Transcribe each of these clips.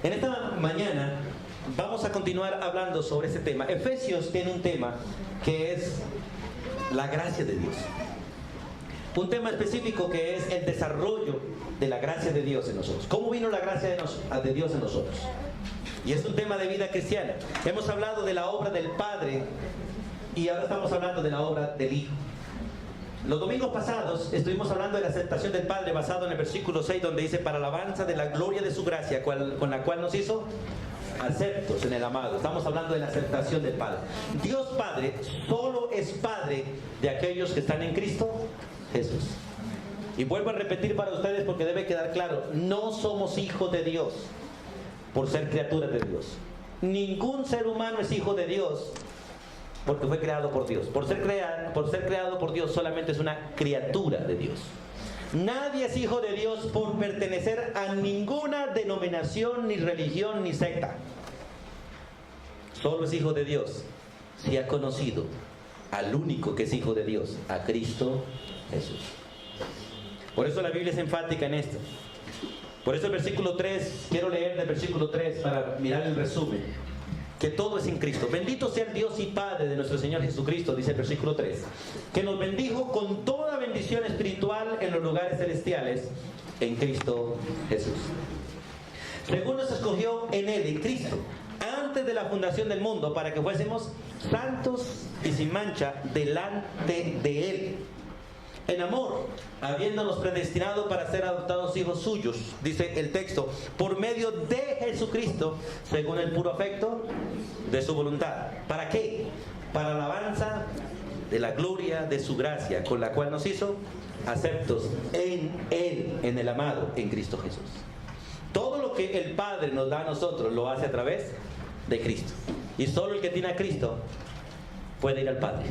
En esta mañana vamos a continuar hablando sobre ese tema. Efesios tiene un tema que es la gracia de Dios. Un tema específico que es el desarrollo de la gracia de Dios en nosotros. ¿Cómo vino la gracia de Dios en nosotros? Y es un tema de vida cristiana. Hemos hablado de la obra del Padre y ahora estamos hablando de la obra del Hijo. Los domingos pasados estuvimos hablando de la aceptación del Padre basado en el versículo 6, donde dice: para alabanza de la gloria de su gracia, con la cual nos hizo aceptos en el amado. Estamos hablando de la aceptación del Padre. Dios Padre solo es Padre de aquellos que están en Cristo Jesús. Y vuelvo a repetir para ustedes porque debe quedar claro: no somos hijos de Dios por ser criaturas de Dios. Ningún ser humano es hijo de Dios porque fue creado por Dios. Por ser creado por Dios solamente es una criatura de Dios. Nadie es hijo de Dios por pertenecer a ninguna denominación, ni religión, ni secta. Solo es hijo de Dios si ha conocido al único que es hijo de Dios, a Cristo Jesús. Por eso la Biblia es enfática en esto. Por eso el versículo 3, quiero leer del versículo 3 para mirar el resumen. Que todo es en Cristo. Bendito sea el Dios y Padre de nuestro Señor Jesucristo, dice el versículo 3, que nos bendijo con toda bendición espiritual en los lugares celestiales en Cristo Jesús. Según nos escogió en Él, en Cristo, antes de la fundación del mundo, para que fuésemos santos y sin mancha delante de Él, en amor, habiéndonos predestinado para ser adoptados hijos suyos, dice el texto, por medio de Jesucristo, según el puro afecto de su voluntad. ¿Para qué? Para alabanza de la gloria de su gracia, con la cual nos hizo aceptos en Él, en el amado, en Cristo Jesús. Todo lo que el Padre nos da a nosotros lo hace a través de Cristo. Y solo el que tiene a Cristo puede ir al Padre.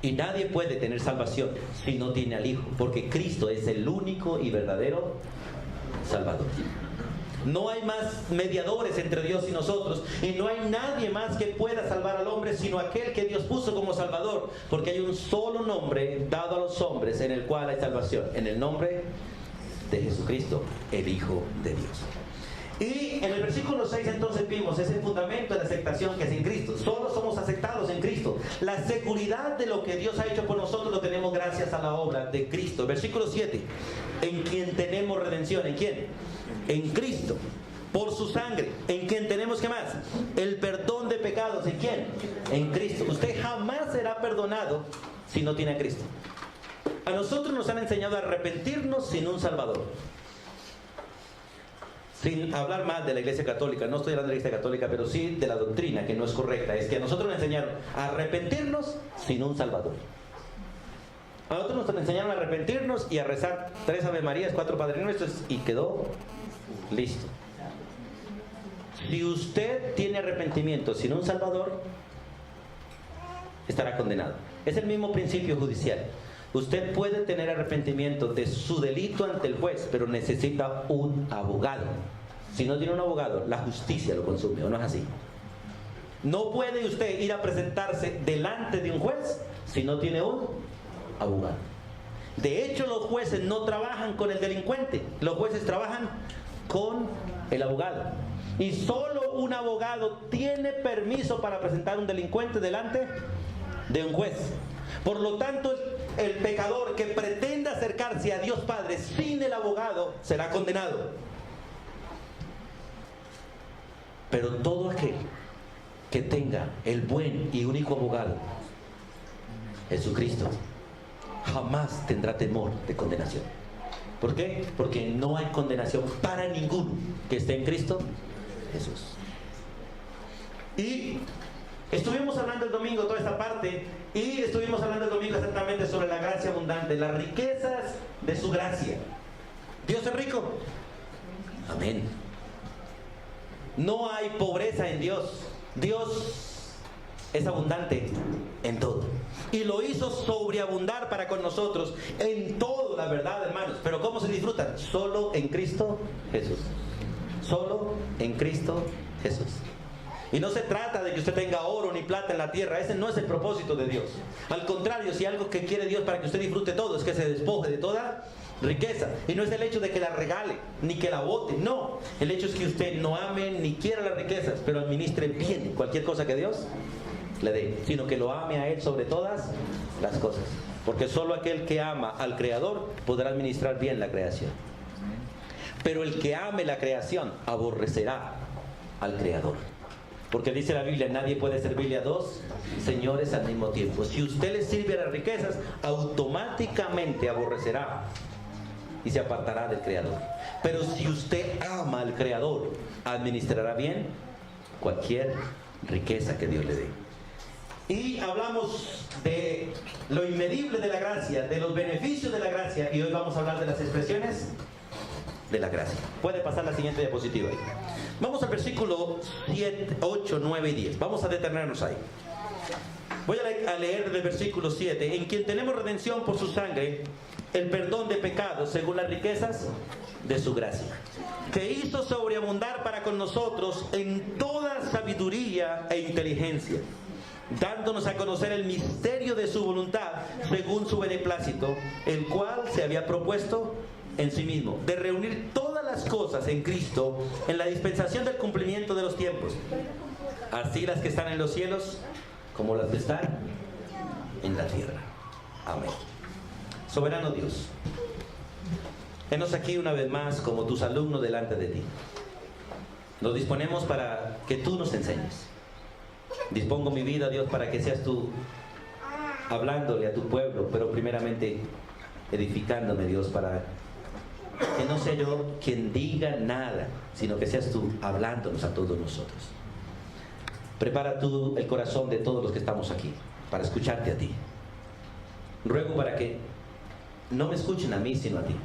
Y nadie puede tener salvación si no tiene al Hijo, porque Cristo es el único y verdadero Salvador. No hay más mediadores entre Dios y nosotros, y no hay nadie más que pueda salvar al hombre sino aquel que Dios puso como Salvador, porque hay un solo nombre dado a los hombres en el cual hay salvación, en el nombre de Jesucristo, el Hijo de Dios. Y en el versículo 6 entonces vimos ese fundamento de la aceptación que es en Cristo. Solo somos aceptados en Cristo. La seguridad de lo que Dios ha hecho por nosotros lo tenemos gracias a la obra de Cristo. Versículo 7, en quien tenemos redención. ¿En quién? En Cristo, por su sangre. En quien tenemos, ¿qué más? El perdón de pecados. ¿En quién? En Cristo. Usted jamás será perdonado si no tiene a Cristo. A nosotros nos han enseñado a arrepentirnos sin un Salvador. Sin hablar mal de la Iglesia Católica, no estoy hablando de la Iglesia Católica, pero sí de la doctrina que no es correcta. Es que a nosotros nos enseñaron a arrepentirnos sin un Salvador. A nosotros nos enseñaron a arrepentirnos y a rezar 3 Ave Marías, 4 Padre Nuestros y quedó listo. Si usted tiene arrepentimiento sin un Salvador, estará condenado. Es el mismo principio judicial. Usted puede tener arrepentimiento de su delito ante el juez, pero necesita un abogado. Si no tiene un abogado, la justicia lo consume, ¿o no es así? No puede usted ir a presentarse delante de un juez si no tiene un abogado. De hecho, los jueces no trabajan con el delincuente, los jueces trabajan con el abogado. Y solo un abogado tiene permiso para presentar un delincuente delante de un juez. Por lo tanto, el pecador que pretenda acercarse a Dios Padre sin el abogado será condenado. Pero todo aquel que tenga el buen y único abogado, Jesucristo, jamás tendrá temor de condenación. ¿Por qué? Porque no hay condenación para ninguno que esté en Cristo Jesús. Y estuvimos hablando el domingo toda esta parte, y estuvimos hablando el domingo exactamente sobre la gracia abundante, las riquezas de su gracia. ¿Dios es rico? Amén. No hay pobreza en Dios. Dios es abundante en todo. Y lo hizo sobreabundar para con nosotros en todo, la verdad, hermanos. Pero ¿cómo se disfruta? Solo en Cristo Jesús. Solo en Cristo Jesús. Y no se trata de que usted tenga oro ni plata en la tierra. Ese no es el propósito de Dios. Al contrario, si algo que quiere Dios para que usted disfrute todo es que se despoje de toda riqueza. Y no es el hecho de que la regale, ni que la bote, no. El hecho es que usted no ame ni quiera las riquezas, pero administre bien cualquier cosa que Dios le dé, sino que lo ame a Él sobre todas las cosas. Porque solo aquel que ama al Creador podrá administrar bien la creación. Pero el que ame la creación aborrecerá al Creador. Porque dice la Biblia, nadie puede servirle a dos señores al mismo tiempo. Si usted le sirve a las riquezas, automáticamente aborrecerá y se apartará del Creador. Pero si usted ama al Creador, administrará bien cualquier riqueza que Dios le dé. Y hablamos de lo inmedible de la gracia, de los beneficios de la gracia, y hoy vamos a hablar de las expresiones de la gracia. Puede pasar la siguiente diapositiva ahí. Vamos al versículo 7, 8, 9 y 10. Vamos a detenernos ahí. Voy a leer desde el versículo 7. En quien tenemos redención por su sangre, el perdón de pecados según las riquezas de su gracia, que hizo sobreabundar para con nosotros en toda sabiduría e inteligencia, dándonos a conocer el misterio de su voluntad según su beneplácito, el cual se había propuesto en sí mismo, de reunir todas las cosas en Cristo en la dispensación del cumplimiento de los tiempos, así las que están en los cielos como las que están en la tierra. Amén. Soberano Dios, henos aquí una vez más como tus alumnos delante de ti. Nos disponemos para que tú nos enseñes. Dispongo mi vida, Dios, para que seas tú hablándole a tu pueblo, pero primeramente edificándome, Dios, para que no sea yo quien diga nada, sino que seas tú hablándonos a todos nosotros. Prepara tú el corazón de todos los que estamos aquí para escucharte a ti. Ruego para que no me escuchen a mí, sino a ti.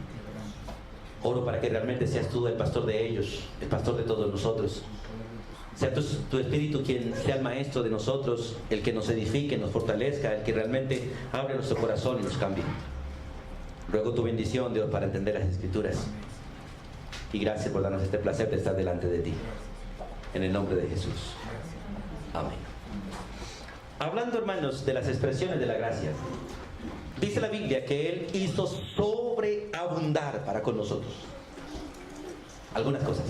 Oro para que realmente seas tú el pastor de ellos, el pastor de todos nosotros. Sea tu Espíritu quien sea el maestro de nosotros, el que nos edifique, nos fortalezca, el que realmente abre nuestro corazón y nos cambie. Ruego tu bendición, Dios, para entender las Escrituras. Y gracias por darnos este placer de estar delante de ti. En el nombre de Jesús. Amén. Hablando, hermanos, de las expresiones de la gracia, dice la Biblia que Él hizo sobreabundar para con nosotros algunas cosas.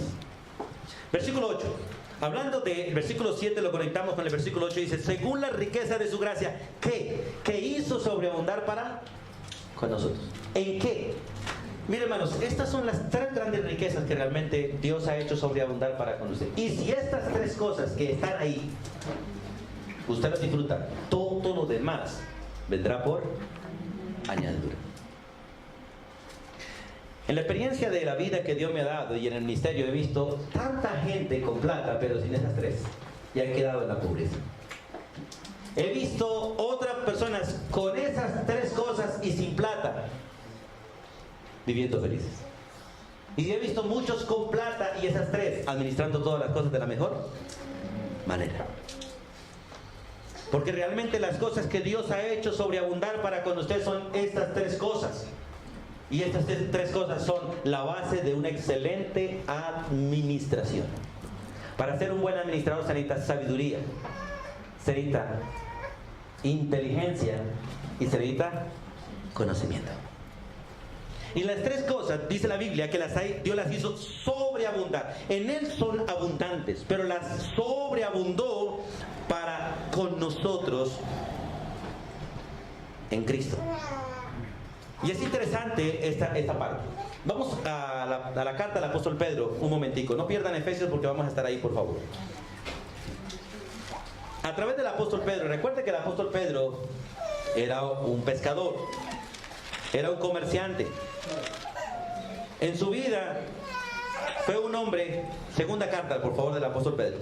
Versículo 8. Hablando del versículo 7, lo conectamos con el versículo 8. Dice, según la riqueza de su gracia, ¿qué hizo sobreabundar para con nosotros? ¿En qué? Miren, hermanos, estas son las tres grandes riquezas que realmente Dios ha hecho sobreabundar para con usted. Y si estas tres cosas que están ahí, usted las disfruta, todo lo demás vendrá por añadidura. En la experiencia de la vida que Dios me ha dado y en el ministerio he visto tanta gente con plata, pero sin esas tres, y han quedado en la pobreza. He visto otras personas con esas tres cosas y sin plata, viviendo felices. Y he visto muchos con plata y esas tres, administrando todas las cosas de la mejor manera. Porque realmente las cosas que Dios ha hecho sobreabundar para con usted son estas tres cosas. Y estas tres cosas son la base de una excelente administración. Para ser un buen administrador se necesita sabiduría, se necesita inteligencia y se necesita conocimiento. Y las tres cosas, dice la Biblia, que Dios las hizo sobreabundar. En Él son abundantes, pero las sobreabundó para con nosotros en Cristo. Y es interesante esta parte. Vamos a la carta del apóstol Pedro un momentico. No pierdan Efesios porque vamos a estar ahí, por favor. A través del apóstol Pedro, recuerde que el apóstol Pedro era un pescador, era un comerciante. En su vida fue un hombre, segunda carta, por favor, del apóstol Pedro.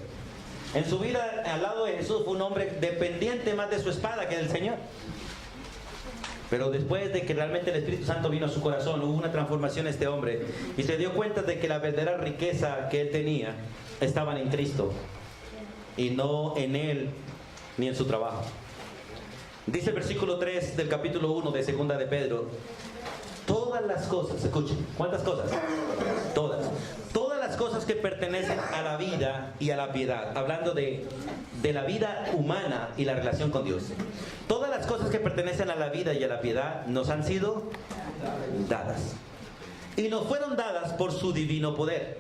En su vida, al lado de Jesús, fue un hombre dependiente más de su espada que del Señor. Pero después de que realmente el Espíritu Santo vino a su corazón, hubo una transformación en este hombre y se dio cuenta de que la verdadera riqueza que él tenía estaban en Cristo y no en él ni en su trabajo. Dice el versículo 3 del capítulo 1 de segunda de Pedro: todas las cosas, escuchen, ¿cuántas cosas? Todas las cosas que pertenecen a la vida y a la piedad, hablando de la vida humana y la relación con Dios. Todas las cosas que pertenecen a la vida y a la piedad nos han sido dadas. y nos fueron dadas por su divino poder.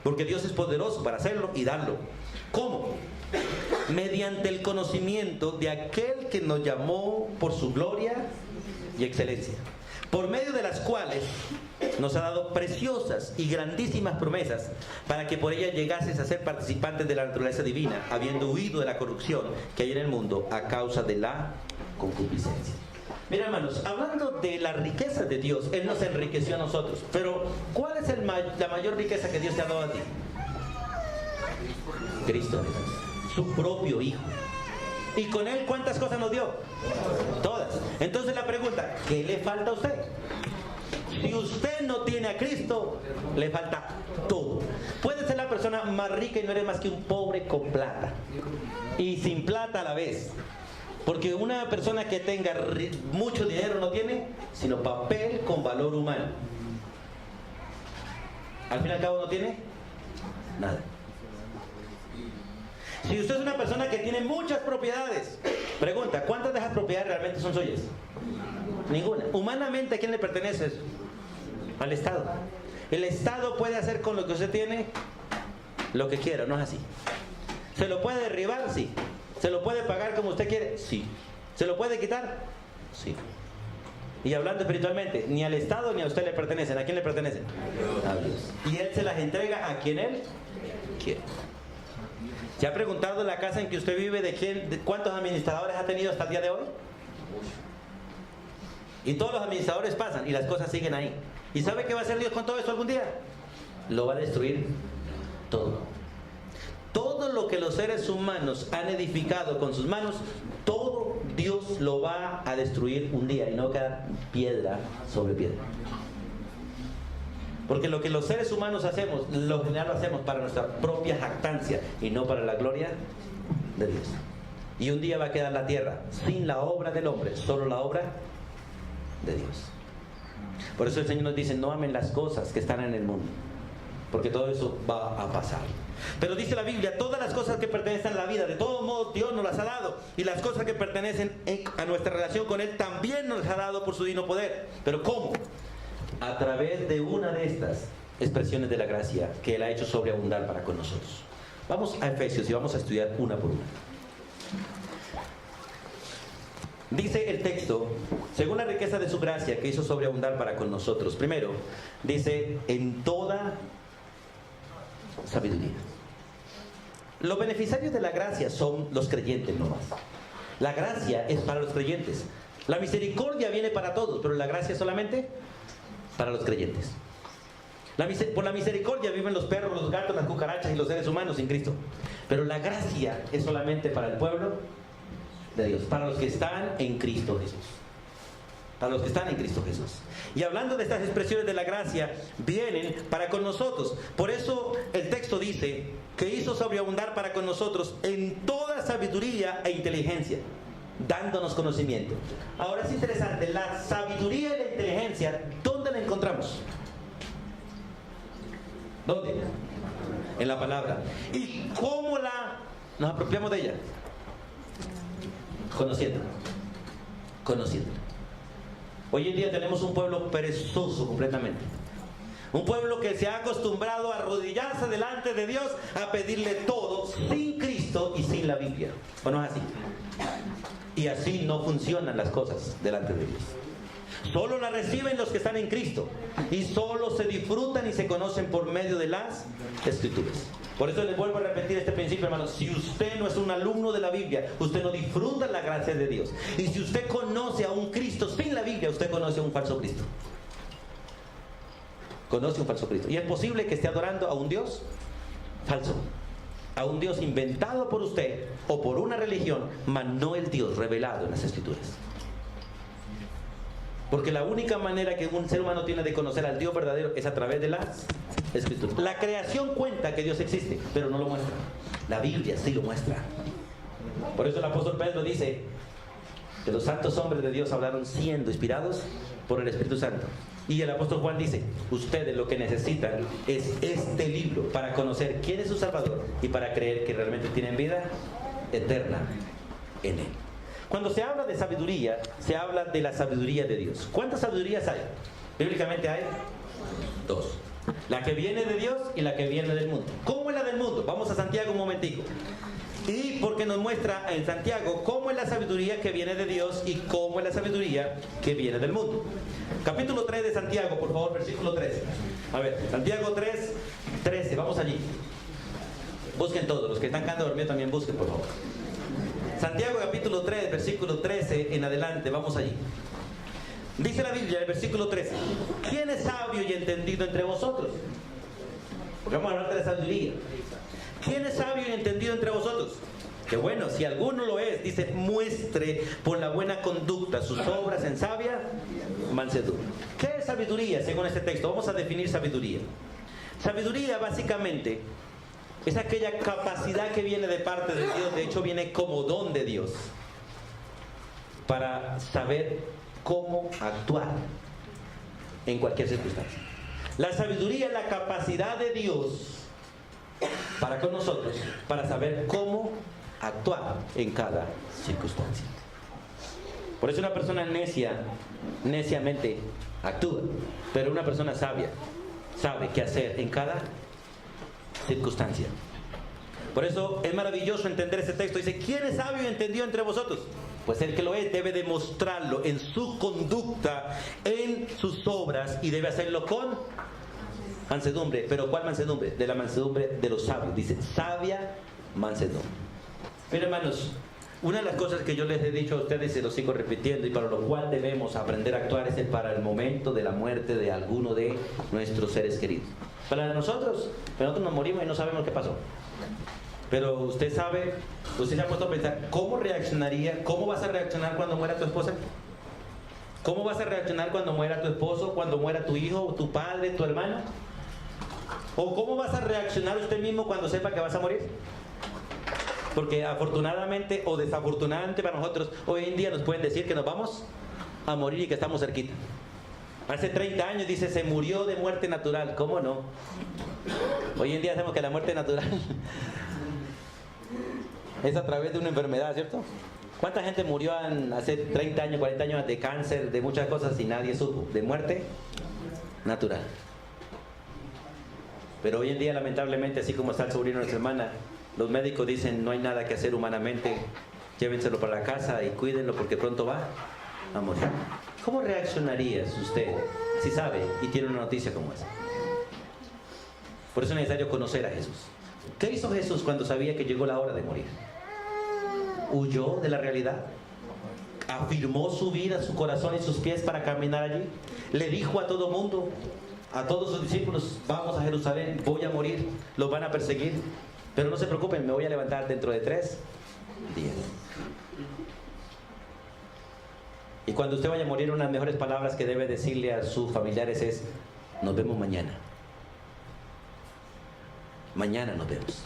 Porque Dios es poderoso para hacerlo y darlo. ¿Cómo? Mediante el conocimiento de aquel que nos llamó por su gloria y excelencia, por medio de las cuales nos ha dado preciosas y grandísimas promesas, para que por ellas llegases a ser participantes de la naturaleza divina, habiendo huido de la corrupción que hay en el mundo a causa de la concupiscencia. Mira, hermanos, hablando de la riqueza de Dios, Él nos enriqueció a nosotros. Pero, ¿cuál es la mayor riqueza que Dios te ha dado a ti? Cristo, su propio Hijo. ¿Y con Él cuántas cosas nos dio? Todas. Entonces la pregunta, ¿qué le falta a usted? Si usted no tiene a Cristo, le falta todo. Puede ser la persona más rica y no eres más que un pobre con plata. Y sin plata a la vez. Porque una persona que tenga mucho dinero no tiene sino papel con valor humano. Al fin y al cabo no tiene nada. Si usted es una persona que tiene muchas propiedades, pregunta, ¿cuántas de esas propiedades realmente son suyas? Ninguna. Humanamente, ¿a quién le pertenece eso? Al Estado. El Estado puede hacer con lo que usted tiene lo que quiera, ¿no es así? ¿Se lo puede derribar? Sí. ¿Se lo puede pagar como usted quiere? Sí. ¿Se lo puede quitar? Sí. Y hablando espiritualmente, ni al Estado ni a usted le pertenecen. ¿A quién le pertenecen? A Dios. Y Él se las entrega a quien Él quiere. ¿Se ha preguntado en la casa en que usted vive de cuántos administradores ha tenido hasta el día de hoy? Y todos los administradores pasan y las cosas siguen ahí. ¿Y sabe qué va a hacer Dios con todo esto algún día? Lo va a destruir todo. Todo lo que los seres humanos han edificado con sus manos, todo Dios lo va a destruir un día y no va a quedar piedra sobre piedra. Porque lo que los seres humanos hacemos, lo general lo hacemos para nuestra propia jactancia y no para la gloria de Dios. Y un día va a quedar la tierra sin la obra del hombre, solo la obra de Dios. Por eso el Señor nos dice, no amen las cosas que están en el mundo, porque todo eso va a pasar. Pero dice la Biblia, todas las cosas que pertenecen a la vida, de todos modos Dios nos las ha dado. Y las cosas que pertenecen a nuestra relación con Él también nos las ha dado por su divino poder. ¿Pero cómo? A través de una de estas expresiones de la gracia que Él ha hecho sobreabundar para con nosotros. Vamos a Efesios y vamos a estudiar una por una. Dice el texto, según la riqueza de su gracia que hizo sobreabundar para con nosotros. Primero, dice, en toda sabiduría. Los beneficiarios de la gracia son los creyentes nomás. La gracia es para los creyentes. La misericordia viene para todos, pero la gracia solamente para los creyentes. Por la misericordia viven los perros, los gatos, las cucarachas y los seres humanos sin Cristo. Pero la gracia es solamente para el pueblo de Dios, para los que están en Cristo Jesús. Para los que están en Cristo Jesús. Y hablando de estas expresiones de la gracia, vienen para con nosotros. Por eso el texto dice que hizo sobreabundar para con nosotros en toda sabiduría e inteligencia, dándonos conocimiento. Ahora es interesante, la sabiduría y la inteligencia, ¿dónde la encontramos? ¿Dónde? En la palabra. ¿Y cómo nos apropiamos de ella? Conociéndola. Conociéndola. Hoy en día tenemos un pueblo perezoso completamente. Un pueblo que se ha acostumbrado a arrodillarse delante de Dios, a pedirle todo sin Cristo y sin la Biblia. ¿O no es así? Y así no funcionan las cosas delante de Dios. Solo la reciben los que están en Cristo. Y solo se disfrutan y se conocen por medio de las Escrituras. Por eso les vuelvo a repetir este principio, hermanos. Si usted no es un alumno de la Biblia, usted no disfruta la gracia de Dios. Y si usted conoce a un Cristo sin la Biblia, usted conoce a un falso Cristo. Conoce a un falso Cristo. Y es posible que esté adorando a un Dios falso. A un Dios inventado por usted o por una religión, mas no el Dios revelado en las Escrituras. Porque la única manera que un ser humano tiene de conocer al Dios verdadero es a través de las Escrituras. La creación cuenta que Dios existe, pero no lo muestra. La Biblia sí lo muestra. Por eso el apóstol Pedro dice que los santos hombres de Dios hablaron siendo inspirados por el Espíritu Santo. Y el apóstol Juan dice, ustedes lo que necesitan es este libro para conocer quién es su Salvador y para creer que realmente tienen vida eterna en Él. Cuando se habla de sabiduría, se habla de la sabiduría de Dios. ¿Cuántas sabidurías hay? Bíblicamente hay Dos. La que viene de Dios y la que viene del mundo. ¿Cómo es la del mundo? Vamos a Santiago un momentico. Y porque nos muestra en Santiago cómo es la sabiduría que viene de Dios y cómo es la sabiduría que viene del mundo. Capítulo 3 de Santiago, por favor, versículo 13. A ver, Santiago 3, 13, vamos allí. Busquen todos, los que están quedando dormidos también busquen, por favor. Santiago capítulo 3, versículo 13 en adelante, vamos allí. Dice la Biblia, el versículo 13: ¿quién es sabio y entendido entre vosotros? Porque vamos a hablar de la sabiduría. ¿Quién es sabio y entendido entre vosotros? Que bueno, si alguno lo es, dice, muestre por la buena conducta sus obras en sabia mansedumbre. ¿Qué es sabiduría según este texto? Vamos a definir sabiduría. Sabiduría básicamente es aquella capacidad que viene de parte de Dios, de hecho viene como don de Dios, para saber cómo actuar en cualquier circunstancia. La sabiduría es la capacidad de Dios para con nosotros, para saber cómo actuar en cada circunstancia. Por eso una persona necia, neciamente actúa, pero una persona sabia sabe qué hacer en cada circunstancia. Por eso es maravilloso entender ese texto. Dice, ¿quién es sabio y entendido entre vosotros? Pues el que lo es debe demostrarlo en su conducta, en sus obras, y debe hacerlo con mansedumbre. ¿Pero cuál mansedumbre? De la mansedumbre de los sabios. Dice, sabia mansedumbre. Miren, hermanos, una de las cosas que yo les he dicho a ustedes y se lo sigo repitiendo, y para lo cual debemos aprender a actuar, es para el momento de la muerte de alguno de nuestros seres queridos. Para nosotros nos morimos y no sabemos qué pasó. Pero usted sabe, usted se ha puesto a pensar, ¿cómo reaccionaría? ¿Cómo vas a reaccionar cuando muera tu esposa? ¿Cómo vas a reaccionar cuando muera tu esposo, cuando muera tu hijo, tu padre, tu hermano? ¿O cómo vas a reaccionar usted mismo cuando sepa que vas a morir? Porque afortunadamente o desafortunadamente para nosotros, hoy en día nos pueden decir que nos vamos a morir y que estamos cerquita. Hace 30 años dice, se murió de muerte natural. ¿Cómo no? Hoy en día sabemos que la muerte natural es a través de una enfermedad, ¿cierto? ¿Cuánta gente murió hace 30 años, 40 años de cáncer, de muchas cosas y nadie supo? De muerte natural. Pero hoy en día, lamentablemente, así como está el sobrino de nuestra hermana, los médicos dicen, no hay nada que hacer humanamente, llévenselo para la casa y cuídenlo porque pronto va a morir. ¿Cómo reaccionarías usted si sabe y tiene una noticia como esa? Por eso es necesario conocer a Jesús. ¿Qué hizo Jesús cuando sabía que llegó la hora de morir? ¿Huyó de la realidad? ¿Afirmó su vida, su corazón y sus pies para caminar allí? ¿Le dijo a todo mundo, a todos sus discípulos, vamos a Jerusalén, voy a morir, los van a perseguir, pero no se preocupen, me voy a levantar dentro de 3 días? Y cuando usted vaya a morir, una de las mejores palabras que debe decirle a sus familiares es, nos vemos mañana. Mañana nos vemos.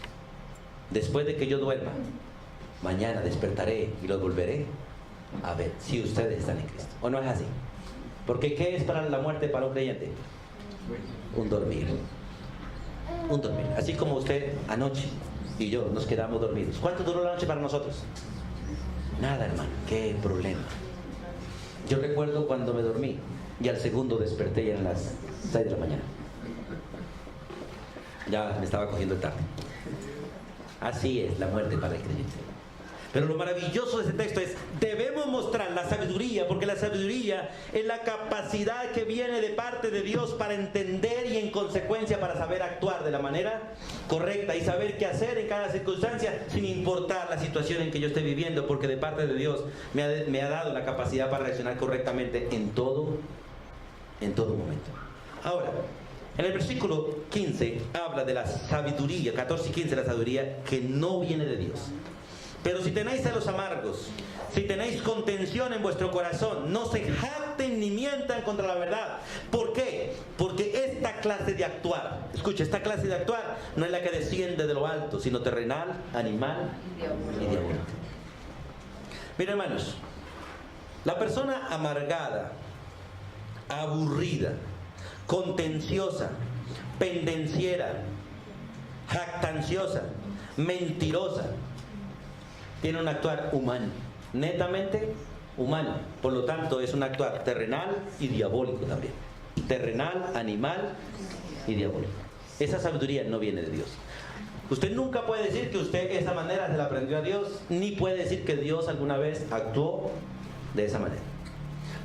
Después de que yo duerma, mañana despertaré y los volveré a ver si ustedes están en Cristo. ¿O no es así? Porque ¿qué es para la muerte para un creyente? Un dormir. Un dormir. Así como usted anoche y yo nos quedamos dormidos. ¿Cuánto duró la noche para nosotros? Nada, hermano. ¿Qué problema? Yo recuerdo cuando me dormí y al segundo desperté ya en las 6 de la mañana. Ya me estaba cogiendo el tarde. Así es la muerte para el creyente. Pero lo maravilloso de este texto es, debemos mostrar la sabiduría, porque la sabiduría es la capacidad que viene de parte de Dios para entender y en consecuencia para saber actuar de la manera correcta y saber qué hacer en cada circunstancia sin importar la situación en que yo esté viviendo, porque de parte de Dios me ha dado la capacidad para reaccionar correctamente en todo momento. Ahora, en el versículo 15 habla de la sabiduría, 14 y 15, la sabiduría que no viene de Dios. Pero si tenéis celos amargos, si tenéis contención en vuestro corazón, no se jacten ni mientan contra la verdad. ¿Por qué? Porque esta clase de actuar, escucha, esta clase de actuar no es la que desciende de lo alto, sino terrenal, animal y diabólica. Miren, hermanos, la persona amargada, aburrida, contenciosa, pendenciera, jactanciosa, mentirosa, tiene un actuar humano, netamente humano. Por lo tanto, es un actuar terrenal y diabólico también. terrenal, animal y diabólica. Esa sabiduría no viene de Dios. Usted nunca puede decir que usted esa manera se la aprendió a Dios, ni puede decir que Dios alguna vez actuó de esa manera.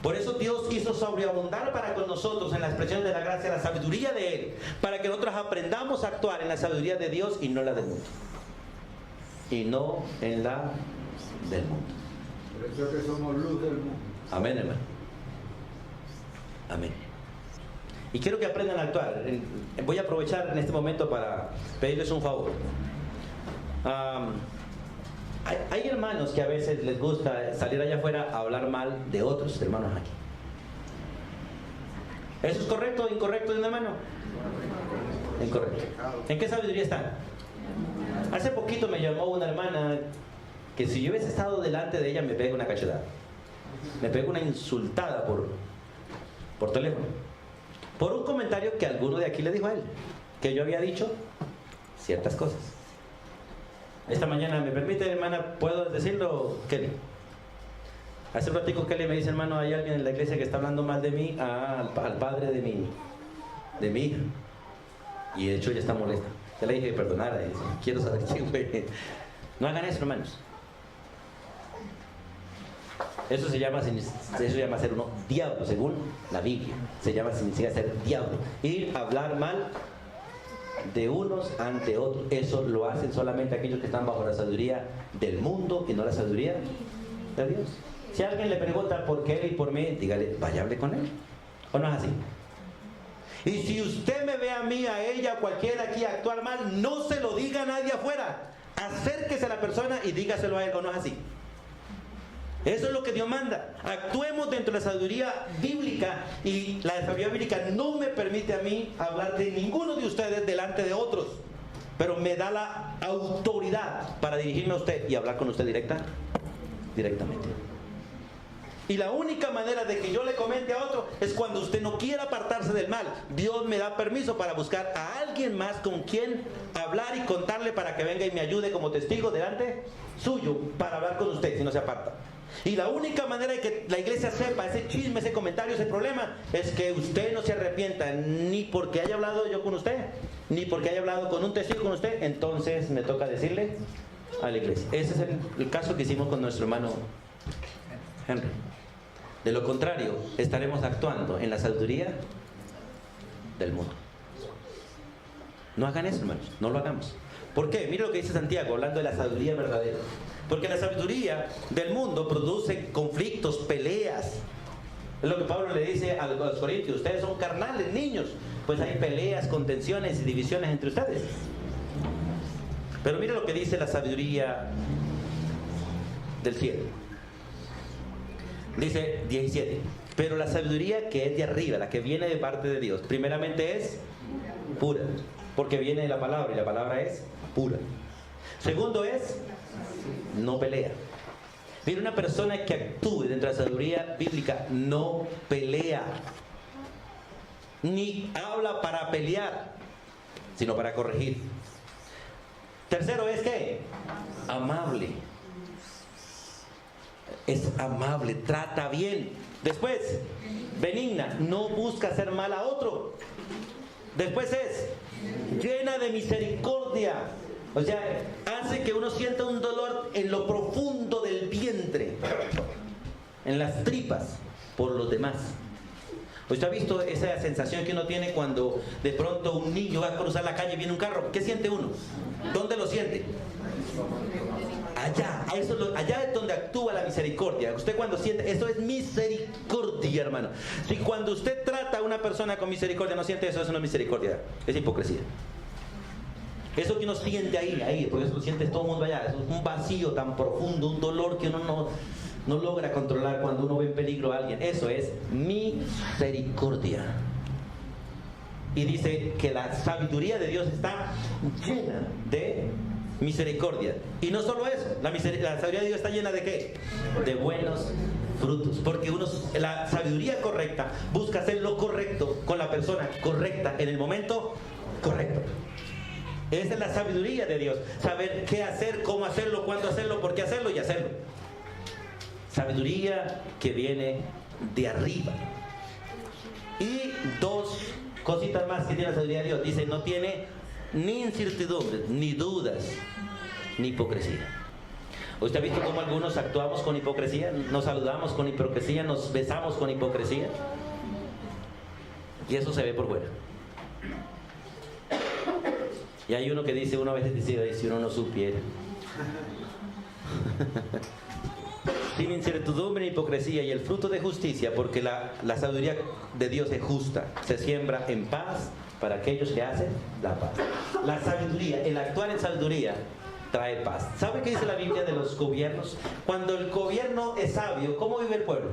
Por eso Dios quiso sobreabundar para con nosotros en la expresión de la gracia, la sabiduría de Él, para que nosotros aprendamos a actuar en la sabiduría de Dios y no la del mundo. Y no en la del mundo. Por eso que somos luz del mundo. Amén, hermano. Amén. Y quiero que aprendan a actuar. Voy a aprovechar en este momento para pedirles un favor. Hay hermanos que a veces les gusta salir allá afuera a hablar mal de otros hermanos aquí. ¿Eso es correcto o incorrecto de un hermano? Incorrecto. ¿En qué sabiduría están? Hace poquito me llamó una hermana que si yo hubiese estado delante de ella me pega una cachetada. Me pega una insultada por teléfono. Por un comentario que alguno de aquí le dijo a él. Que yo había dicho ciertas cosas. Esta mañana, ¿me permite, hermana? ¿Puedo decirlo, Kelly? Hace un ratico Kelly me dice, hermano, hay alguien en la iglesia que está hablando mal de mí, al padre de mi hija. Y de hecho ella está molesta. Ya le dije que perdonara. Quiero saber si fue. No hagan eso, hermanos. Eso se llama ser uno diablo, según la Biblia. Significa ser diablo. Ir a hablar mal de unos ante otros. Eso lo hacen solamente aquellos que están bajo la sabiduría del mundo y no la sabiduría de Dios. Si alguien le pregunta por qué él y por mí, dígale, vaya, hable con él. ¿O no es así? Y si usted me ve a mí, a ella, a cualquiera aquí actuar mal, no se lo diga a nadie afuera. Acérquese a la persona y dígaselo a él. ¿O no es así? Eso es lo que Dios manda. Actuemos dentro de la sabiduría bíblica. Y la sabiduría bíblica no me permite a mí hablar de ninguno de ustedes delante de otros, pero me da la autoridad para dirigirme a usted y hablar con usted directamente. Y la única manera de que yo le comente a otro es cuando usted no quiera apartarse del mal. Dios me da permiso para buscar a alguien más con quien hablar y contarle para que venga y me ayude como testigo delante suyo para hablar con usted si no se aparta. Y la única manera de que la iglesia sepa ese chisme, ese comentario, ese problema, es que usted no se arrepienta, ni porque haya hablado yo con usted, ni porque haya hablado con un testigo con usted. Entonces me toca decirle a la iglesia. Ese es el caso que hicimos con nuestro hermano Henry. De lo contrario, estaremos actuando en la sabiduría del mundo. No hagan eso, hermanos, no lo hagamos. ¿Por qué? Mire lo que dice Santiago, hablando de la sabiduría verdadera. Porque la sabiduría del mundo produce conflictos, peleas. Es lo que Pablo le dice a los corintios. Ustedes son carnales, niños. Pues hay peleas, contenciones y divisiones entre ustedes. Pero mire lo que dice la sabiduría del cielo. Dice 17. Pero la sabiduría que es de arriba, la que viene de parte de Dios, primeramente es pura, porque viene de la palabra y la palabra es pura. Segundo es, no pelea. Mira, una persona que actúe dentro de la sabiduría bíblica no pelea, ni habla para pelear, sino para corregir. Tercero es que amable. Es amable, trata bien. Después, benigna, no busca hacer mal a otro. Después es llena de misericordia. O sea, hace que uno sienta un dolor en lo profundo del vientre, en las tripas, por los demás. ¿Usted ha visto esa sensación que uno tiene cuando de pronto un niño va a cruzar la calle y viene un carro? ¿Qué siente uno? ¿Dónde lo siente? Allá, allá es donde actúa la misericordia. Usted cuando siente, eso es misericordia, hermano. Si cuando usted trata a una persona con misericordia no siente eso, eso no es misericordia, es hipocresía. Eso que uno siente ahí, porque eso lo siente todo el mundo allá, es un vacío tan profundo, un dolor que uno no logra controlar cuando uno ve en peligro a alguien. Eso es misericordia. Y dice que la sabiduría de Dios está llena de misericordia. Y no solo eso, la sabiduría de Dios está llena de ¿qué? De buenos frutos. Porque la sabiduría correcta busca hacer lo correcto con la persona correcta en el momento correcto. Esa es la sabiduría de Dios. Saber qué hacer, cómo hacerlo, cuándo hacerlo, por qué hacerlo y hacerlo. Sabiduría que viene de arriba. Y dos cositas más que tiene la sabiduría de Dios. Dice, no tiene ni incertidumbre, ni dudas, ni hipocresía. ¿Usted ha visto cómo algunos actuamos con hipocresía? Nos saludamos con hipocresía, nos besamos con hipocresía. Y eso se ve por fuera. Y hay uno que dice, uno a veces dice, si uno no supiera. Sin incertidumbre ni hipocresía, y el fruto de justicia, porque la sabiduría de Dios es justa, se siembra en paz para aquellos que hacen la paz. La sabiduría, el actuar en sabiduría, trae paz. ¿Sabe qué dice la Biblia de los gobiernos? Cuando el gobierno es sabio, ¿cómo vive el pueblo?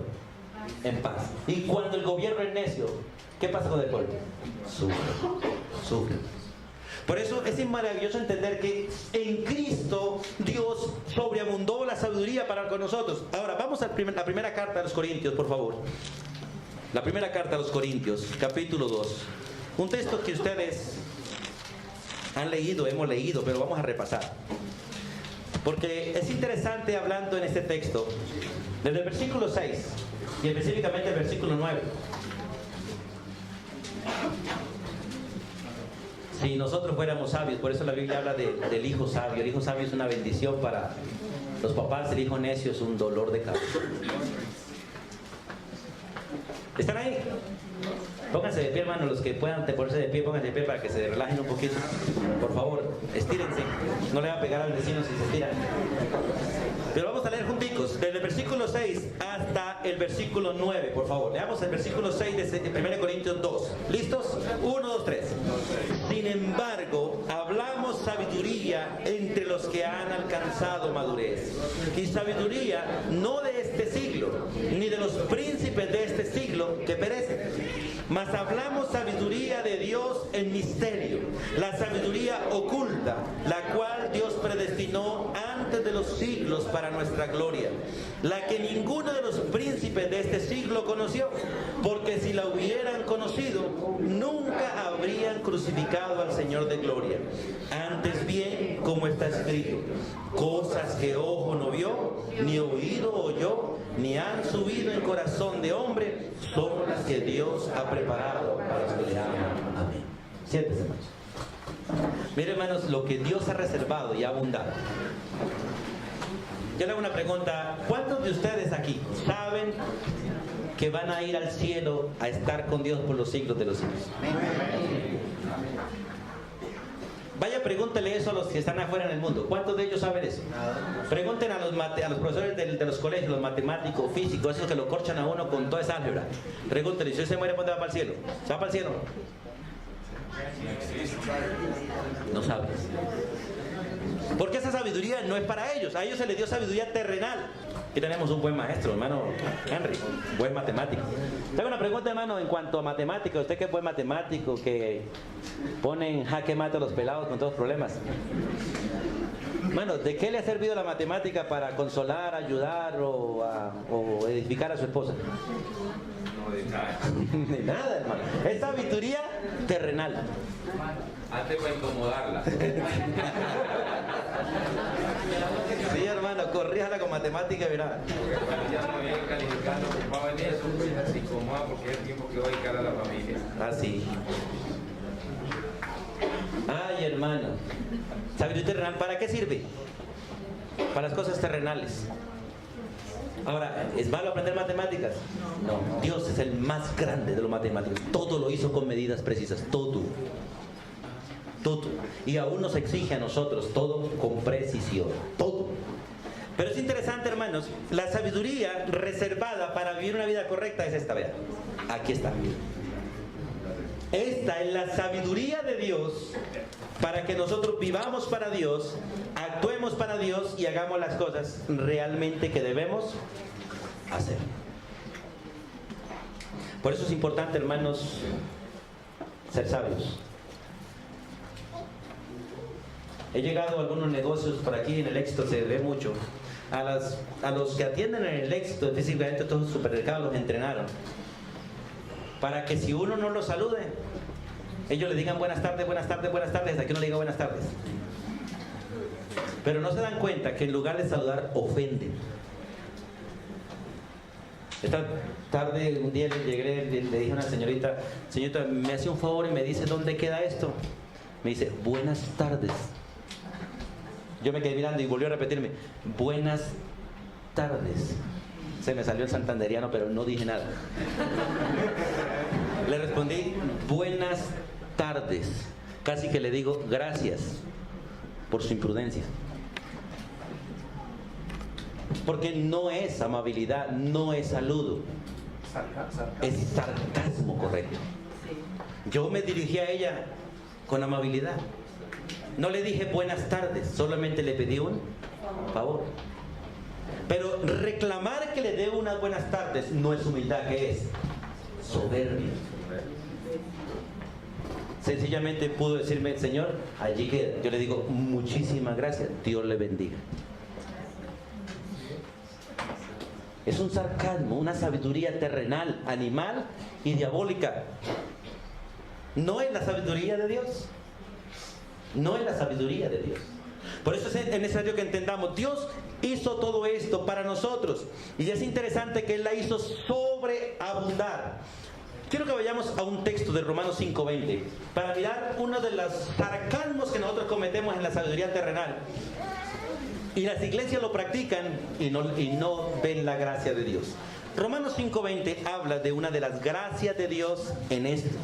En paz. Y cuando el gobierno es necio, ¿qué pasa con el pueblo? Sufre. Por eso es maravilloso entender que en Cristo Dios sobreabundó la sabiduría para con nosotros. Ahora, vamos a la primera carta a los Corintios, por favor. La primera carta a los Corintios, capítulo 2. Un texto que ustedes han leído, hemos leído, pero vamos a repasar. Porque es interesante hablando en este texto, desde el versículo 6 y específicamente el versículo 9. Si nosotros fuéramos sabios, por eso la Biblia habla del hijo sabio. El hijo sabio es una bendición para los papás, el hijo necio es un dolor de cabeza. ¿Están ahí? Pónganse de pie, hermano, los que puedan ponerse de pie, pónganse de pie para que se relajen un poquito. Por favor, estírense. No le va a pegar al vecino si se estiran. Pero vamos a leer junticos, desde el versículo 6 hasta el versículo 9, por favor. Leamos el versículo 6 de 1 Corintios 2. ¿Listos? 1, 2, 3. Sin embargo, hablamos sabiduría entre los que han alcanzado madurez. Y sabiduría no de este siglo, ni de los príncipes de este siglo que perecen. Mas hablamos sabiduría de Dios en misterio, la sabiduría oculta, la cual Dios predestinó antes de los siglos para nuestra gloria, la que ninguno de los príncipes de este siglo conoció, porque si la hubieran conocido, nunca habrían crucificado al Señor de gloria. Antes bien, como está escrito, cosas que ojo no vio, ni oído oyó, ni han subido en corazón de hombre, son las que Dios ha preparado para los que le aman. Amén. Siéntese, hermanos. Miren, hermanos, lo que Dios ha reservado y ha abundado. Yo le hago una pregunta. ¿Cuántos de ustedes aquí saben que van a ir al cielo a estar con Dios por los siglos de los siglos? Vaya, pregúntele eso a los que están afuera en el mundo. ¿Cuántos de ellos saben eso? Pregunten a los profesores de los colegios, los matemáticos, físicos, esos que lo corchan a uno con toda esa álgebra. Pregúntenle, si usted se muere, ¿dónde va para el cielo? ¿Se va para el cielo? No sabes. Porque esa sabiduría no es para ellos. A ellos se les dio sabiduría terrenal. Aquí tenemos un buen maestro, hermano Henry, buen matemático. Tengo una pregunta, hermano, en cuanto a matemática. Usted que es buen matemático, que pone en jaque mate a los pelados con todos los problemas. Hermano, ¿de qué le ha servido la matemática para consolar, ayudar o edificar a su esposa? No, de nada. De nada, hermano. Es sabiduría terrenal. Antes para incomodarla. Sí, hermano, corríjala con matemática y verá. Porque cuando ya no viene calificando, ocupaba en eso, pues se incomoda porque es el tiempo que va a dedicar a la familia. Así. Ay, hermano. Sabiduría terrenal, ¿para qué sirve? Para las cosas terrenales. Ahora, ¿es malo aprender matemáticas? No. Dios es el más grande de los matemáticos. Todo lo hizo con medidas precisas. Todo. Y aún nos exige a nosotros todo con precisión. Todo. Pero es interesante, hermanos, la sabiduría reservada para vivir una vida correcta es esta, vean. Aquí está. Esta es la sabiduría de Dios para que nosotros vivamos para Dios, actuemos para Dios y hagamos las cosas realmente que debemos hacer. Por eso es importante, hermanos, ser sabios. He llegado a algunos negocios por aquí en el Éxito, se ve mucho. A los que atienden en el Éxito, específicamente todos los supermercados, los entrenaron para que si uno no los salude, ellos le digan buenas tardes, buenas tardes, buenas tardes, hasta que uno le diga buenas tardes. Pero no se dan cuenta que en lugar de saludar, ofenden. Esta tarde, un día llegué, le dije a una señorita, me hace un favor y me dice dónde queda esto. Me dice, buenas tardes. Yo me quedé mirando y volvió a repetirme, buenas tardes. Se me salió el santanderiano, pero no dije nada. Le respondí, buenas tardes. Casi que le digo, gracias por su imprudencia. Porque no es amabilidad, no es saludo. Es sarcasmo correcto. Yo me dirigí a ella con amabilidad. No le dije buenas tardes, solamente le pedí un favor. Pero reclamar que le dé unas buenas tardes no es humildad, ¿qué es? Soberbia. Sencillamente pudo decirme, Señor, allí queda. Yo le digo, muchísimas gracias, Dios le bendiga. Es un sarcasmo, una sabiduría terrenal, animal y diabólica. No es la sabiduría de Dios. No es la sabiduría de Dios. Por eso es necesario que entendamos, Dios hizo todo esto para nosotros. Y es interesante que Él la hizo sobreabundar. Quiero que vayamos a un texto de Romanos 5:20 para mirar uno de los sarcasmos que nosotros cometemos en la sabiduría terrenal. Y las iglesias lo practican y no ven la gracia de Dios. Romanos 5:20 habla de una de las gracias de Dios en esto.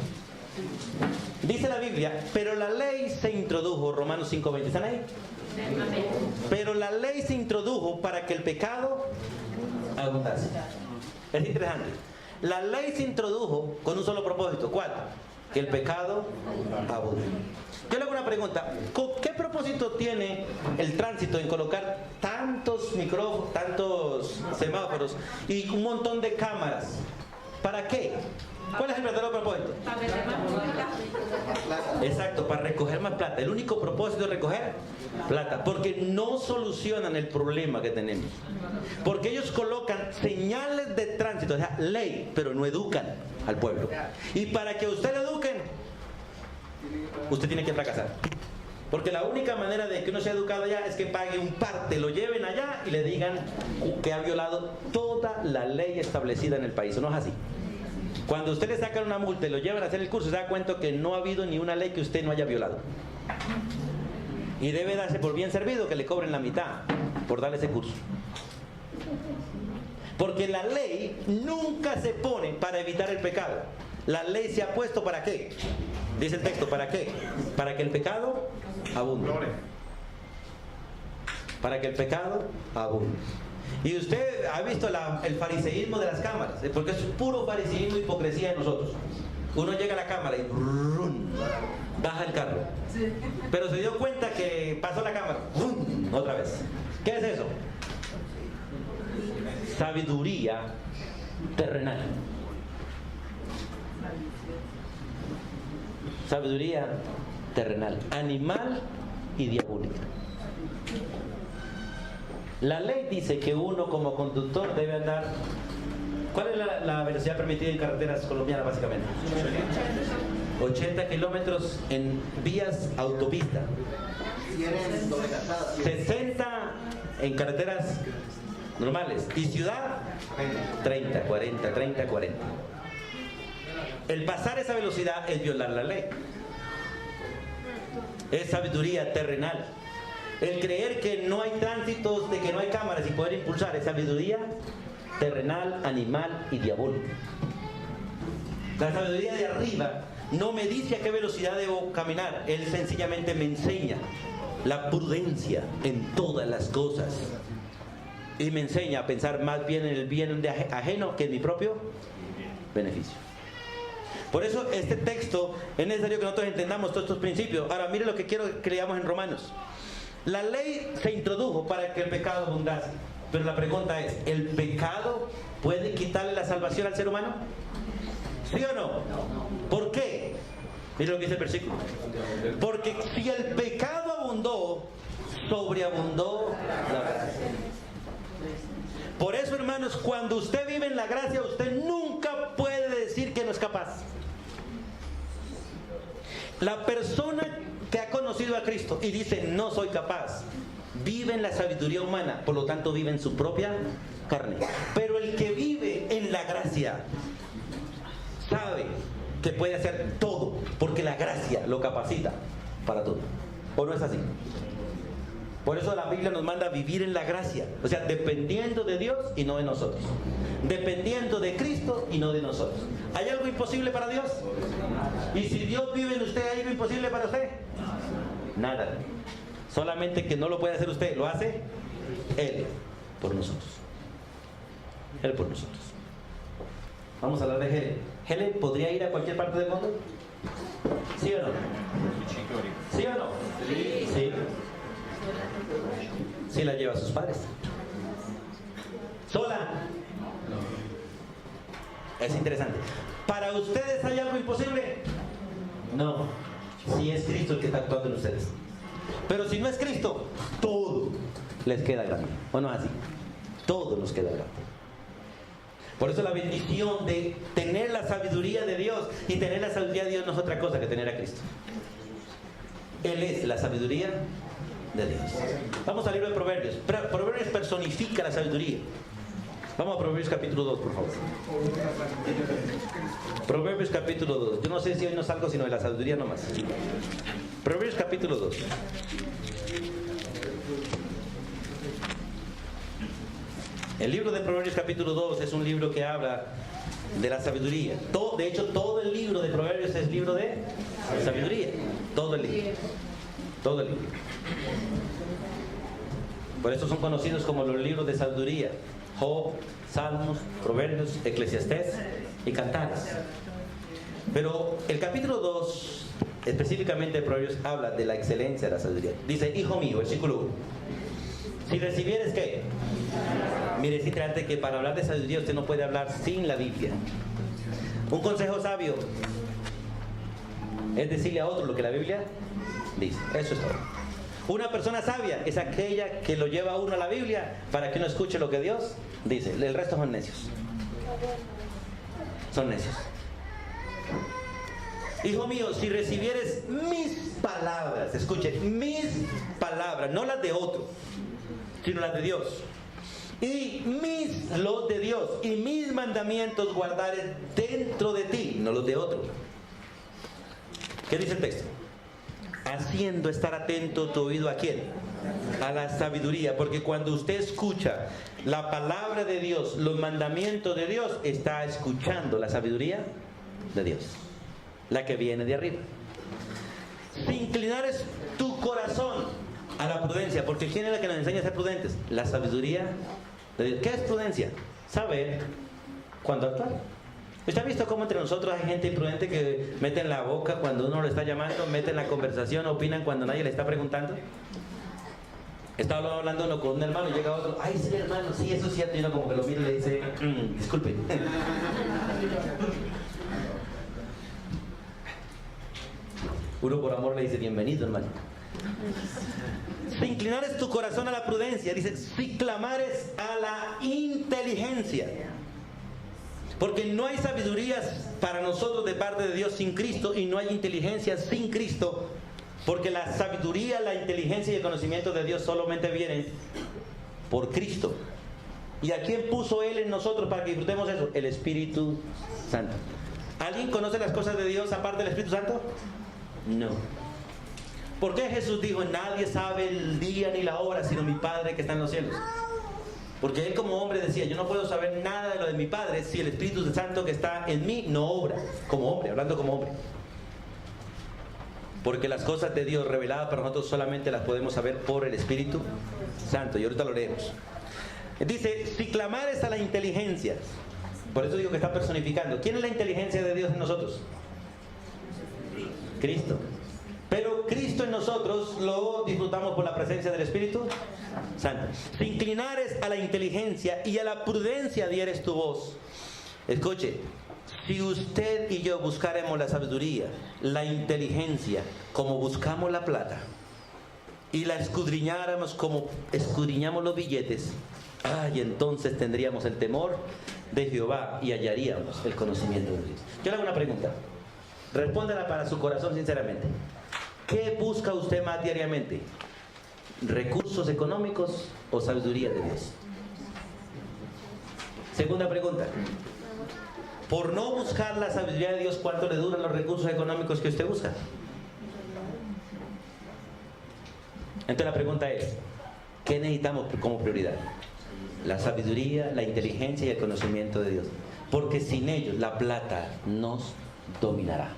Dice la Biblia, pero la ley se introdujo, Romanos 5:20, ¿están ahí? Pero la ley se introdujo para que el pecado abundase. Es interesante. La ley se introdujo con un solo propósito. ¿Cuál? Que el pecado abunde. Yo le hago una pregunta. ¿Qué propósito tiene el tránsito en colocar tantos micrófonos, tantos semáforos y un montón de cámaras? ¿Para qué? ¿Cuál es el verdadero propósito? Para vender más plata. Exacto, para recoger más plata. El único propósito es recoger plata, porque no solucionan el problema que tenemos. Porque ellos colocan señales de tránsito, o sea, ley, pero no educan al pueblo. Y para que usted lo eduquen, usted tiene que fracasar. Porque la única manera de que uno sea educado allá es que pague un parte, lo lleven allá y le digan que ha violado toda la ley establecida en el país. ¿O no es así? Cuando usted le sacan una multa y lo llevan a hacer el curso, se da cuenta que no ha habido ni una ley que usted no haya violado. Y debe darse por bien servido que le cobren la mitad por darle ese curso. Porque la ley nunca se pone para evitar el pecado. La ley se ha puesto ¿para qué? Dice el texto, ¿para qué? Para que el pecado abunde. Para que el pecado abunde. Y usted ha visto el fariseísmo de las cámaras, porque es puro fariseísmo y hipocresía de nosotros. Uno llega a la cámara y ¡brum!, baja el carro. Pero se dio cuenta que pasó la cámara, ¡brum!, otra vez. ¿Qué es eso? Sabiduría terrenal. Sabiduría terrenal, animal y diabólica. La ley dice que uno como conductor debe andar. ¿Cuál es la velocidad permitida en carreteras colombianas básicamente? 80 kilómetros en vías autopista. 60 en carreteras normales. Y ciudad, 30, 40, 30, 40. El pasar esa velocidad es violar la ley. Es sabiduría terrenal. El creer que no hay tránsitos, de que no hay cámaras y poder impulsar, es sabiduría terrenal, animal y diabólica. La sabiduría de arriba no me dice a qué velocidad debo caminar. Él sencillamente me enseña la prudencia en todas las cosas. Y me enseña a pensar más bien en el bien de ajeno que en mi propio beneficio. Por eso este texto es necesario que nosotros entendamos todos estos principios. Ahora mire lo que quiero que leamos en Romanos. La ley se introdujo para que el pecado abundase. Pero la pregunta es, ¿el pecado puede quitarle la salvación al ser humano? ¿Sí o no? ¿Por qué? Mire lo que dice el versículo. Porque si el pecado abundó, sobreabundó la gracia. Por eso, hermanos, cuando usted vive en la gracia, usted nunca puede decir que no es capaz. La persona que ha conocido a Cristo y dice no soy capaz, vive en la sabiduría humana, por lo tanto vive en su propia carne. Pero el que vive en la gracia sabe que puede hacer todo, porque la gracia lo capacita para todo. ¿O no es así? Por eso la Biblia nos manda a vivir en la gracia, o sea, dependiendo de Dios y no de nosotros, dependiendo de Cristo y no de nosotros. ¿Hay algo imposible para Dios? Y si Dios vive en usted, ¿hay algo imposible para usted? Nada. Solamente que no lo puede hacer usted, lo hace Él por nosotros. Él por nosotros. Vamos a hablar de Helen. ¿Helen podría ir a cualquier parte del mundo? ¿Sí o no? ¿Sí o no? Sí. Sí la lleva a sus padres. ¿Sola? Es interesante. ¿Para ustedes hay algo imposible? No. Si es Cristo el que está actuando en ustedes. Pero si no es Cristo, todo les queda grande. ¿O no así? Todo nos queda grande. Por eso la bendición de tener la sabiduría de Dios, y tener la sabiduría de Dios no es otra cosa que tener a Cristo. Él es la sabiduría de Dios. Vamos al libro de Proverbios. Proverbios personifica la sabiduría. Vamos a Proverbios capítulo 2, por favor. Proverbios capítulo 2. Yo no sé si hoy no salgo sino de la sabiduría nomás. Proverbios capítulo 2. El libro de Proverbios capítulo 2 es un libro que habla de la sabiduría. De hecho, todo el libro de Proverbios es libro de sabiduría. Todo el libro. Todo el libro. Por eso son conocidos como los libros de sabiduría. Job, Salmos, Proverbios, Eclesiastés y Cantares. Pero el capítulo 2, específicamente de Proverbios, habla de la excelencia de la sabiduría. Dice: hijo mío, versículo 1. Si recibieres, ¿qué? Mire, es interesante que para hablar de sabiduría usted no puede hablar sin la Biblia. Un consejo sabio es decirle a otro lo que la Biblia dice. Eso es todo. Una persona sabia es aquella que lo lleva a uno a la Biblia para que uno escuche lo que Dios dice. El resto son necios. Son necios. Hijo mío, si recibieres mis palabras, escuche, mis palabras, no las de otro, sino las de Dios. Y los de Dios, y mis mandamientos guardares dentro de ti, no los de otro. ¿Qué dice el texto? Haciendo estar atento tu oído, ¿a quién? A la sabiduría, porque cuando usted escucha la palabra de Dios, los mandamientos de Dios, está escuchando la sabiduría de Dios, la que viene de arriba. Si inclinares tu corazón a la prudencia, porque ¿quién es la que nos enseña a ser prudentes? La sabiduría de Dios. ¿Qué es prudencia? Saber cuándo actuar. ¿Usted ha visto cómo entre nosotros hay gente imprudente que mete en la boca cuando uno lo está llamando, mete en la conversación, opinan cuando nadie le está preguntando? Está hablando uno con un hermano y llega otro: ay, sí, hermano, sí, eso es cierto. Y uno como que lo mira y le dice: disculpe. Uno por amor le dice: bienvenido, hermano. Si inclinares tu corazón a la prudencia, dice, si clamares a la inteligencia. Porque no hay sabidurías para nosotros de parte de Dios sin Cristo, y no hay inteligencia sin Cristo, porque la sabiduría, la inteligencia y el conocimiento de Dios solamente vienen por Cristo. ¿Y a quién puso Él en nosotros para que disfrutemos eso? El Espíritu Santo. ¿Alguien conoce las cosas de Dios aparte del Espíritu Santo? No. ¿Por qué Jesús dijo: nadie sabe el día ni la hora sino mi Padre que está en los cielos? Porque Él como hombre decía: yo no puedo saber nada de lo de mi Padre si el Espíritu Santo que está en mí no obra. Como hombre, hablando como hombre. Porque las cosas de Dios reveladas para nosotros solamente las podemos saber por el Espíritu Santo. Y ahorita lo leemos. Dice: si clamares a la inteligencia. Por eso digo que está personificando. ¿Quién es la inteligencia de Dios en nosotros? Cristo. Pero Cristo en nosotros lo disfrutamos por la presencia del Espíritu Santo. Si inclinares a la inteligencia y a la prudencia dieres tu voz. Escuche, si usted y yo buscaremos la sabiduría, la inteligencia, como buscamos la plata, y la escudriñáramos como escudriñamos los billetes, ay, entonces tendríamos el temor de Jehová y hallaríamos el conocimiento de Dios. Yo le hago una pregunta. Respóndala para su corazón sinceramente. ¿Qué busca usted más diariamente? ¿Recursos económicos o sabiduría de Dios? Segunda pregunta. Por no buscar la sabiduría de Dios, ¿cuánto le duran los recursos económicos que usted busca? Entonces la pregunta es, ¿qué necesitamos como prioridad? La sabiduría, la inteligencia y el conocimiento de Dios. Porque sin ellos la plata nos dominará.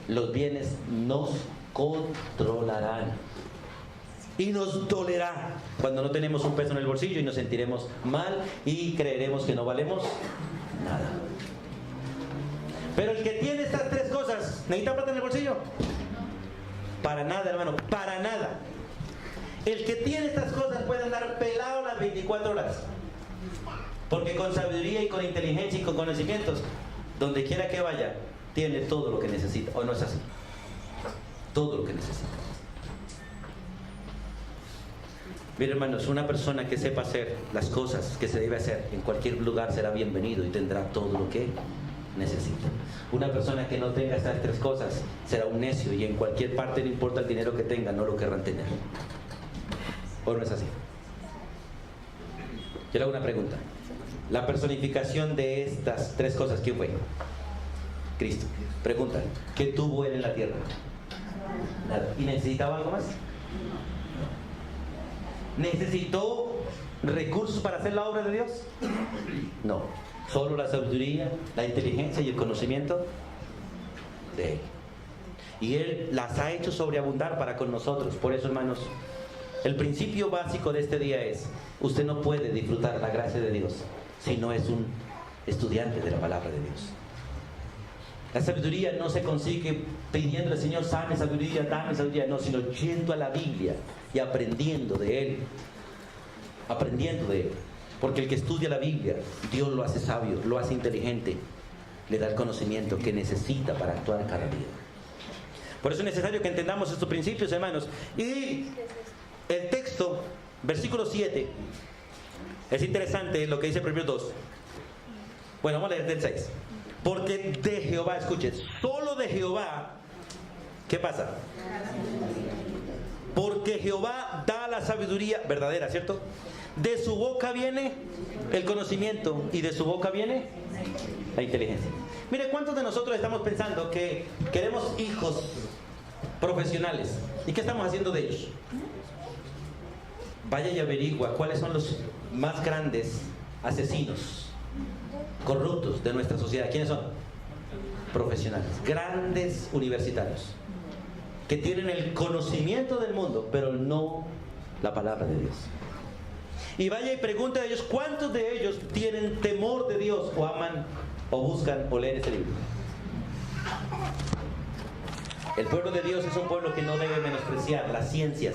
Los bienes nos controlarán. Y nos dolerá cuando no tenemos un peso en el bolsillo y nos sentiremos mal y creeremos que no valemos nada. Pero el que tiene estas tres cosas, ¿necesita plata en el bolsillo? Para nada, hermano, para nada. El que tiene estas cosas puede andar pelado las 24 horas. Porque con sabiduría y con inteligencia y con conocimientos, donde quiera que vaya, tiene todo lo que necesita. ¿O no es así? Todo lo que necesita. Mira, hermanos, una persona que sepa hacer las cosas que se debe hacer en cualquier lugar será bienvenido y tendrá todo lo que necesita. Una persona que no tenga estas tres cosas será un necio y en cualquier parte, no importa el dinero que tenga, no lo querrán tener. ¿O no es así? Yo le hago una pregunta. La personificación de estas tres cosas, ¿quién fue? Cristo. Pregunta, ¿qué tuvo él en la tierra? Nada. ¿Y necesitaba algo más? ¿Necesitó recursos para hacer la obra de Dios? No. Solo la sabiduría, la inteligencia y el conocimiento de Él. Y Él las ha hecho sobreabundar para con nosotros. Por eso, hermanos, el principio básico de este día es: usted no puede disfrutar la gracia de Dios si no es un estudiante de la palabra de Dios. La sabiduría no se consigue pidiéndole al Señor, dame sabiduría, no, sino yendo a la Biblia y aprendiendo de Él. Aprendiendo de Él. Porque el que estudia la Biblia, Dios lo hace sabio, lo hace inteligente, le da el conocimiento que necesita para actuar cada día. Por eso es necesario que entendamos estos principios, hermanos. Y el texto, versículo 7, es interesante lo que dice Proverbios 2. Bueno, vamos a leer del 6. Porque de Jehová, escuchen, solo de Jehová, ¿qué pasa? Porque Jehová da la sabiduría verdadera, ¿cierto? De su boca viene el conocimiento y de su boca viene la inteligencia. Mire, ¿cuántos de nosotros estamos pensando que queremos hijos profesionales? ¿Y qué estamos haciendo de ellos? Vaya y averigua cuáles son los más grandes asesinos corruptos de nuestra sociedad. ¿Quiénes son? Profesionales, grandes universitarios, que tienen el conocimiento del mundo, pero no la palabra de Dios. Y vaya y pregunte a ellos cuántos de ellos tienen temor de Dios, o aman, o buscan, o leen este libro. El pueblo de Dios es un pueblo que no debe menospreciar las ciencias,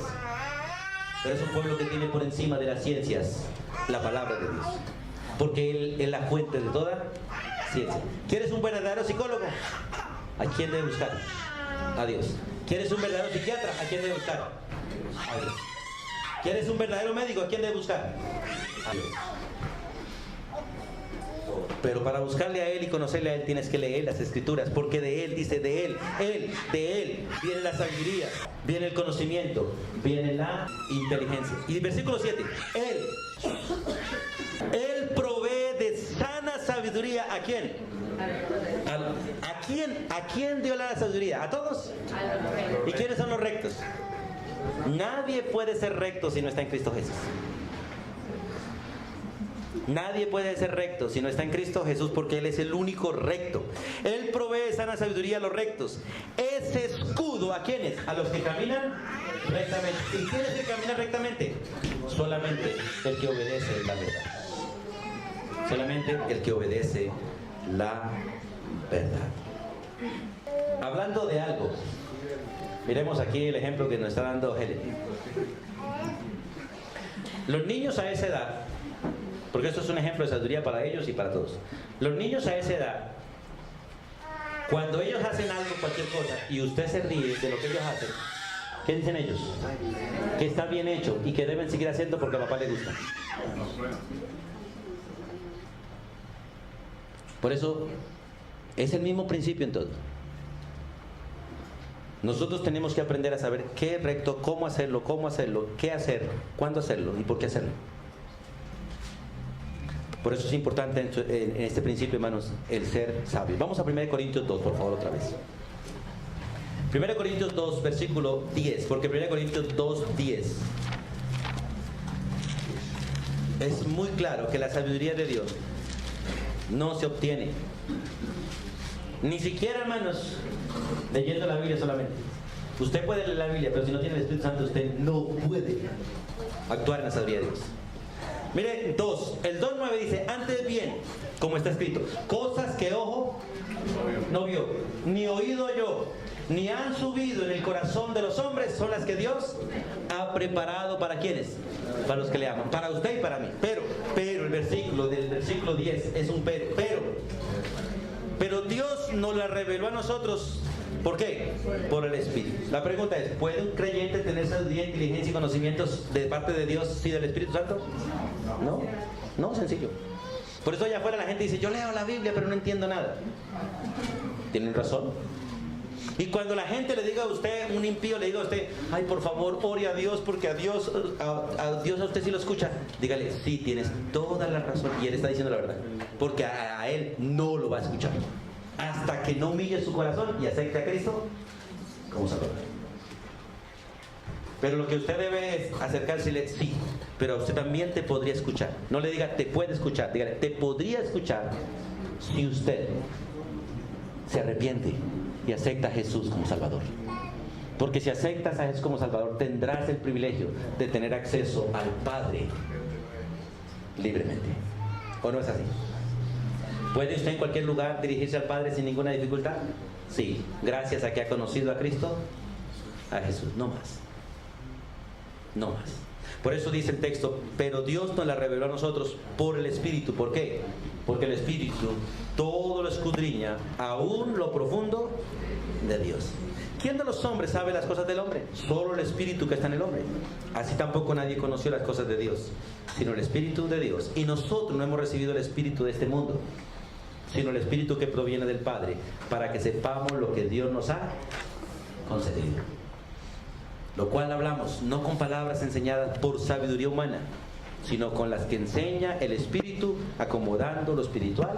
pero es un pueblo que tiene por encima de las ciencias la palabra de Dios, porque Él es la fuente de toda ciencia. ¿Quieres un verdadero psicólogo? ¿A quién debe buscar? A Dios. ¿Quieres un verdadero psiquiatra? ¿A quién debe buscar? A Dios. ¿Quieres un verdadero médico? ¿A quién debe buscar? A Dios. Pero para buscarle a Él y conocerle a Él tienes que leer las Escrituras, porque de Él, dice, de Él viene la sabiduría, viene el conocimiento, viene la inteligencia. Y versículo 7, Él provee de sana sabiduría. ¿A quién? ¿A quién dio la sabiduría? ¿A todos? ¿Y quiénes son los rectos? Nadie puede ser recto si no está en Cristo Jesús. Nadie puede ser recto si no está en Cristo Jesús, porque Él es el único recto. Él provee sana sabiduría a los rectos. Es escudo, ¿a quiénes? A los que caminan rectamente. ¿Y quién es el que camina rectamente? Solamente el que obedece la verdad. Solamente el que obedece la verdad. Hablando de algo, miremos aquí el ejemplo que nos está dando Helen. Los niños a esa edad, porque esto es un ejemplo de sabiduría para ellos y para todos. Los niños a esa edad, cuando ellos hacen algo, cualquier cosa, y usted se ríe de lo que ellos hacen, ¿qué dicen ellos? Que está bien hecho y que deben seguir haciendo porque a papá le gusta. Por eso es el mismo principio en todo. Nosotros tenemos que aprender a saber qué es recto, cómo hacerlo, qué hacer, cuándo hacerlo y por qué hacerlo. Por eso es importante en este principio, hermanos, el ser sabio. Vamos a 1 Corintios 2, por favor, otra vez. 1 Corintios 2, versículo 10, porque 1 Corintios 2, 10 es muy claro que la sabiduría de Dios no se obtiene, ni siquiera, hermanos, leyendo la Biblia solamente. Usted puede leer la Biblia, pero si no tiene el Espíritu Santo, usted no puede actuar en la sabiduría de Dios. Mire, el 2.9 dice, antes bien, como está escrito, cosas que ojo no vio, ni oído oyó, ni han subido en el corazón de los hombres, son las que Dios ha preparado para quienes, para los que le aman, para usted y para mí. Pero el versículo del versículo 10 es un pero Dios nos la reveló a nosotros. ¿Por qué? Por el Espíritu. La pregunta es, ¿puede un creyente tener sabiduría, inteligencia y conocimientos de parte de Dios y del Espíritu Santo? No, sencillo. Por eso allá afuera la gente dice, yo leo la Biblia pero no entiendo nada. ¿Tienen razón? Y cuando la gente le diga a usted, un impío le diga a usted, ay, por favor, ore a Dios porque a Dios a usted sí lo escucha, dígale, sí, tienes toda la razón, y él está diciendo la verdad, porque a él no lo va a escuchar hasta que no humille su corazón y acepte a Cristo como Salvador. Pero lo que usted debe es acercársele, sí, pero a usted también te podría escuchar. No le diga te puede escuchar, dígale te podría escuchar si usted se arrepiente y acepta a Jesús como Salvador. Porque si aceptas a Jesús como Salvador, tendrás el privilegio de tener acceso al Padre libremente. ¿O no es así? ¿Puede usted en cualquier lugar dirigirse al Padre sin ninguna dificultad? Sí, gracias a que ha conocido a Cristo, a Jesús, no más. No más. Por eso dice el texto, pero Dios nos la reveló a nosotros por el Espíritu. ¿Por qué? Porque el Espíritu todo lo escudriña, aún lo profundo de Dios. ¿Quién de los hombres sabe las cosas del hombre? Solo el Espíritu que está en el hombre. Así tampoco nadie conoció las cosas de Dios, sino el Espíritu de Dios. Y nosotros no hemos recibido el Espíritu de este mundo, sino el Espíritu que proviene del Padre, para que sepamos lo que Dios nos ha concedido. Lo cual hablamos no con palabras enseñadas por sabiduría humana, sino con las que enseña el Espíritu, acomodando lo espiritual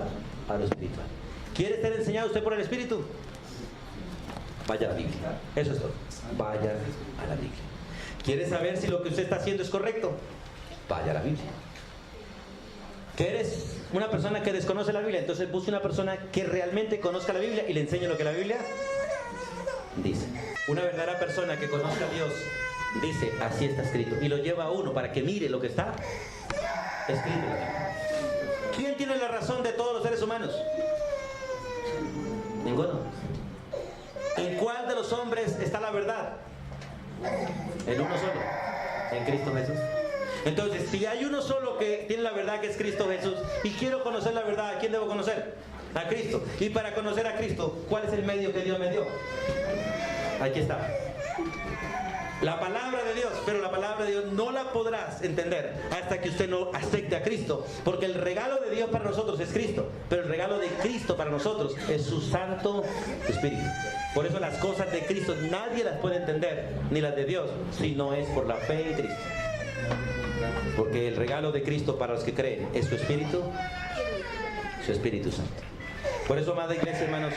a lo espiritual. ¿Quiere ser enseñado usted por el Espíritu? Vaya a la Biblia. Eso es todo. Vaya a la Biblia. ¿Quiere saber si lo que usted está haciendo es correcto? Vaya a la Biblia. ¿Que eres una persona que desconoce la Biblia? Entonces busque una persona que realmente conozca la Biblia y le enseñe lo que la Biblia dice. Una verdadera persona que conozca a Dios dice, así está escrito, y lo lleva a uno para que mire lo que está escrito en la Biblia. ¿Quién tiene la razón de todos los seres humanos? Ninguno. ¿En cuál de los hombres está la verdad? En uno solo, en Cristo Jesús. Entonces, si hay uno solo que tiene la verdad, que es Cristo Jesús, y quiero conocer la verdad, ¿a quién debo conocer? A Cristo. Y para conocer a Cristo, ¿cuál es el medio que Dios me dio? Aquí está. La palabra de Dios. Pero la palabra de Dios no la podrás entender hasta que usted no acepte a Cristo. Porque el regalo de Dios para nosotros es Cristo, pero el regalo de Cristo para nosotros es su Santo Espíritu. Por eso las cosas de Cristo nadie las puede entender, ni las de Dios, si no es por la fe en Cristo. Porque el regalo de Cristo para los que creen es su Espíritu Santo. Por eso, amada iglesia, hermanos,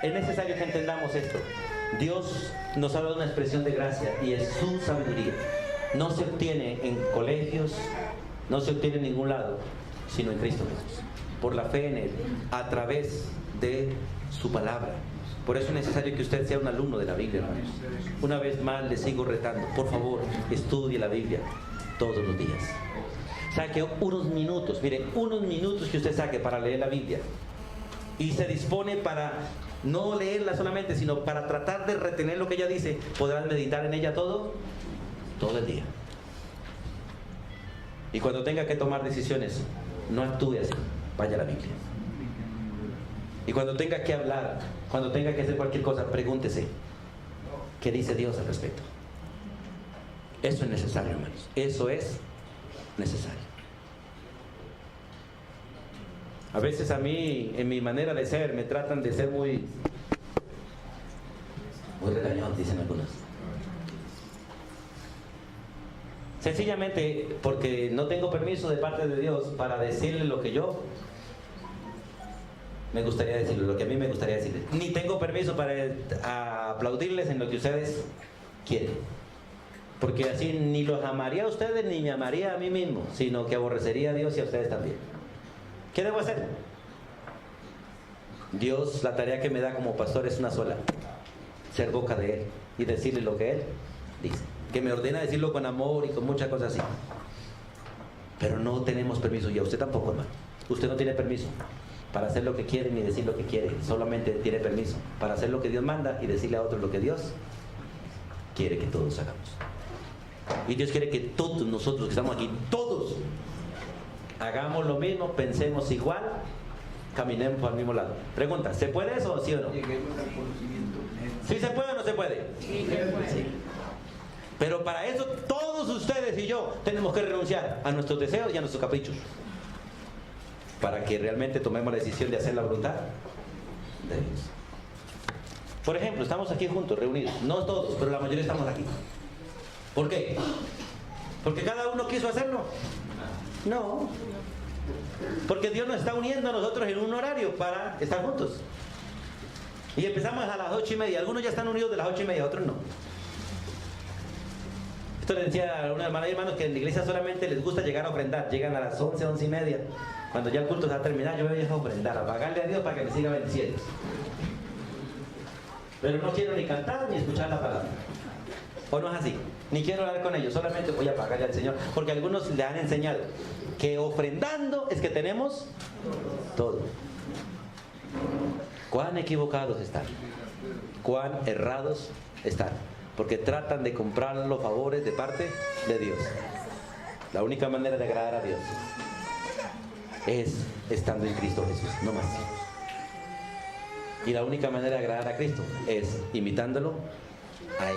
es necesario que entendamos esto. Dios nos ha dado una expresión de gracia y es su sabiduría. No se obtiene en colegios, no se obtiene en ningún lado, sino en Cristo Jesús, por la fe en Él, a través de su palabra. Por eso es necesario que usted sea un alumno de la Biblia, hermanos. Una vez más le sigo retando, por favor, estudie la Biblia todos los días. Saque unos minutos, mire, unos minutos que usted saque para leer la Biblia y se dispone para no leerla solamente, sino para tratar de retener lo que ella dice. Podrás meditar en ella todo el día. Y cuando tenga que tomar decisiones, no actúe así, vaya a la Biblia. Y cuando tenga que hablar, cuando tenga que hacer cualquier cosa, pregúntese, ¿qué dice Dios al respecto? Eso es necesario, hermanos. Eso es necesario. A veces a mí, en mi manera de ser, me tratan de ser muy Muy regañón, dicen algunos. Sencillamente porque no tengo permiso de parte de Dios para decirle lo que yo me gustaría decirle, lo que a mí me gustaría decirle. Ni tengo permiso para aplaudirles en lo que ustedes quieren. Porque así ni los amaría a ustedes ni me amaría a mí mismo, sino que aborrecería a Dios y a ustedes también. ¿Qué debo hacer? Dios, la tarea que me da como pastor es una sola: ser boca de Él y decirle lo que Él dice. Que me ordena decirlo con amor y con muchas cosas así. Pero no tenemos permiso, y a usted tampoco, hermano. Usted no tiene permiso para hacer lo que quiere ni decir lo que quiere. Solamente tiene permiso para hacer lo que Dios manda y decirle a otros lo que Dios quiere que todos hagamos. Y Dios quiere que todos nosotros que estamos aquí, todos hagamos lo mismo, pensemos igual, caminemos al mismo lado. Pregunta, ¿se puede eso, sí o no? ¿Sí se puede o no se puede? Sí, se puede. Sí. Pero para eso todos ustedes y yo tenemos que renunciar a nuestros deseos y a nuestros caprichos, para que realmente tomemos la decisión de hacer la voluntad de Dios. Por ejemplo, estamos aquí juntos, reunidos. No todos, pero la mayoría estamos aquí. ¿Por qué? ¿Porque cada uno quiso hacerlo? No. Porque Dios nos está uniendo a nosotros en un horario para estar juntos. Y empezamos a las 8:30. Algunos ya están unidos de las 8:30, otros no. Esto le decía a una hermana y hermanos que en la iglesia solamente les gusta llegar a ofrendar. Llegan a las 11, 11:30. Cuando ya el culto se va a terminar, yo voy a ofrendar, a pagarle a Dios para que me siga bendiciendo. Pero no quiero ni cantar ni escuchar la palabra. ¿O no es así? Ni quiero hablar con ellos, solamente voy a pagarle al Señor. Porque algunos le han enseñado que ofrendando es que tenemos todo. Cuán equivocados están, cuán errados están, porque tratan de comprar los favores de parte de Dios. La única manera de agradar a Dios es estando en Cristo Jesús, no más. Y la única manera de agradar a Cristo es imitándolo a Él.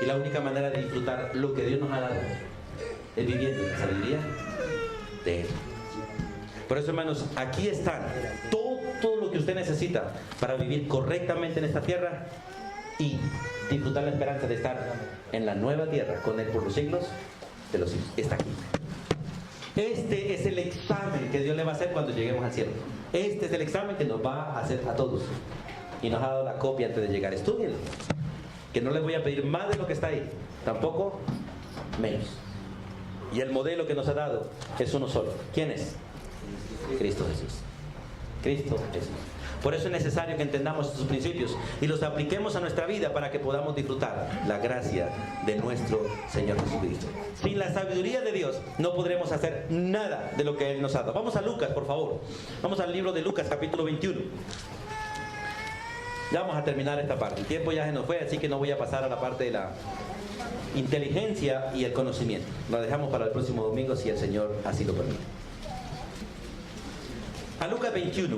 Y la única manera de disfrutar lo que Dios nos ha dado es viviendo en la sabiduría de Él. Por eso, hermanos, aquí están todo lo que usted necesita para vivir correctamente en esta tierra y disfrutar la esperanza de estar en la nueva tierra con Él por los siglos de los siglos. Está aquí. Este es el examen que Dios le va a hacer cuando lleguemos al cielo. Este es el examen que nos va a hacer a todos. Y nos ha dado la copia antes de llegar. Estúdienlo. Que no les voy a pedir más de lo que está ahí. Tampoco menos. Y el modelo que nos ha dado es uno solo. ¿Quién es? Cristo Jesús. Cristo Jesús. Por eso es necesario que entendamos estos principios y los apliquemos a nuestra vida para que podamos disfrutar la gracia de nuestro Señor Jesucristo. Sin la sabiduría de Dios no podremos hacer nada de lo que Él nos ha dado. Vamos a Lucas, por favor. Vamos al libro de Lucas, capítulo 21. Ya vamos a terminar esta parte. El tiempo ya se nos fue, así que no voy a pasar a la parte de la inteligencia y el conocimiento. Lo dejamos para el próximo domingo si el Señor así lo permite. A Lucas 21,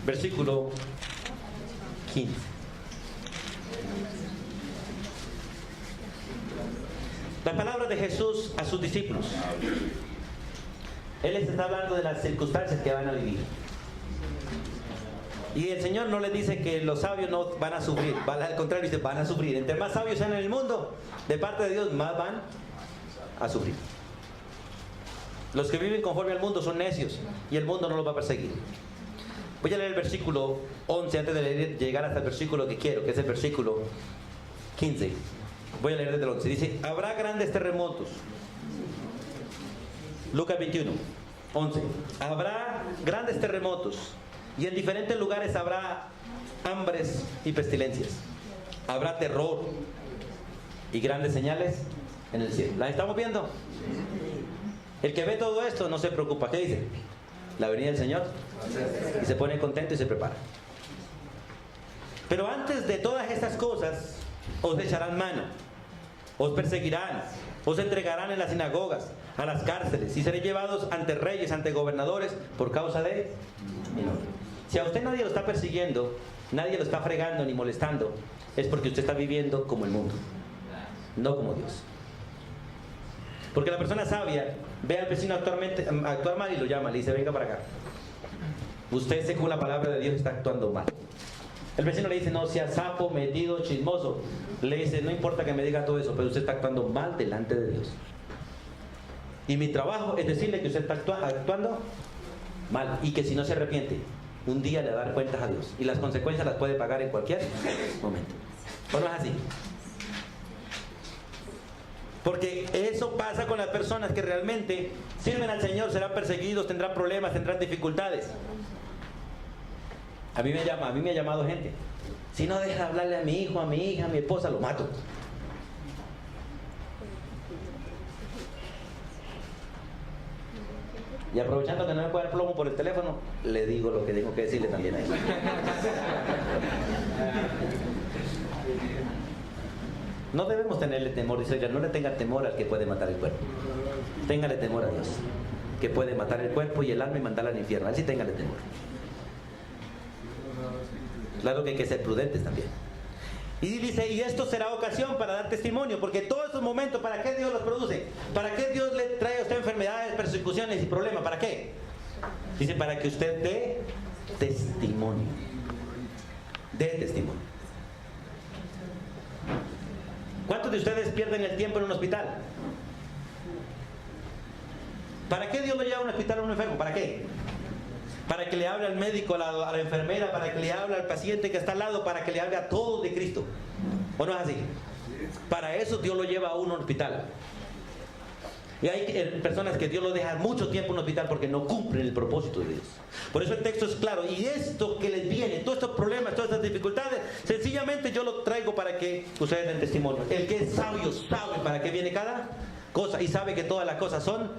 versículo 15. Las palabras de Jesús a sus discípulos. Él les está hablando de las circunstancias que van a vivir. Y el Señor no les dice que los sabios no van a sufrir, al contrario, dice van a sufrir. Entre más sabios sean en el mundo, de parte de Dios, más van a sufrir. Los que viven conforme al mundo son necios y el mundo no los va a perseguir. Voy a leer el versículo 11 antes de llegar hasta el versículo que quiero, que es el versículo 15. Voy a leer desde el 11. Dice, habrá grandes terremotos. Lucas 21, 11. Habrá grandes terremotos y en diferentes lugares habrá hambres y pestilencias. Habrá terror y grandes señales en el cielo. ¿Las estamos viendo? El que ve todo esto no se preocupa. ¿Qué dice? La venida del Señor. Y se pone contento y se prepara. Pero antes de todas estas cosas, os echarán mano, os perseguirán, os entregarán en las sinagogas, a las cárceles, y seréis llevados ante reyes, ante gobernadores, por causa de mi nombre. Si a usted nadie lo está persiguiendo, nadie lo está fregando ni molestando, es porque usted está viviendo como el mundo, no como Dios. Porque la persona sabia ve al vecino actuar mal y lo llama, le dice, venga para acá. Usted, según la palabra de Dios, está actuando mal. El vecino le dice, no sea sapo, metido, chismoso. Le dice, no importa que me diga todo eso, pero usted está actuando mal delante de Dios. Y mi trabajo es decirle que usted está actuando mal y que si no se arrepiente, un día le va a dar cuentas a Dios. Y las consecuencias las puede pagar en cualquier momento. ¿O no es así? Porque eso pasa con las personas que realmente sirven al Señor, serán perseguidos, tendrán problemas, tendrán dificultades. A mí me ha llamado gente. Si no deja de hablarle a mi hijo, a mi hija, a mi esposa, lo mato. Y aprovechando que no me puede dar plomo por el teléfono, le digo lo que tengo que decirle también a él. No debemos tenerle temor, dice ella, no le tenga temor al que puede matar el cuerpo. Téngale temor a Dios, que puede matar el cuerpo y el alma y mandarla al infierno. A él sí téngale temor. Claro que hay que ser prudentes también. Y dice, y esto será ocasión para dar testimonio, porque todos estos momentos, ¿para qué Dios los produce? ¿Para qué Dios le trae a usted enfermedades, persecuciones y problemas? ¿Para qué? Dice, para que usted dé testimonio. Dé testimonio. ¿Cuántos de ustedes pierden el tiempo en un hospital? ¿Para qué Dios lo lleva a un hospital a un enfermo? ¿Para qué? Para que le hable al médico, a la enfermera, para que le hable al paciente que está al lado, para que le hable a todos de Cristo. ¿O no es así? Para eso Dios lo lleva a un hospital. Y hay personas que Dios lo deja mucho tiempo en un hospital porque no cumplen el propósito de Dios. Por eso el texto es claro. Y esto que les viene, todos estos problemas, todas estas dificultades, sencillamente yo lo traigo para que ustedes den testimonio. El que es sabio sabe para qué viene cada cosa y sabe que todas las cosas son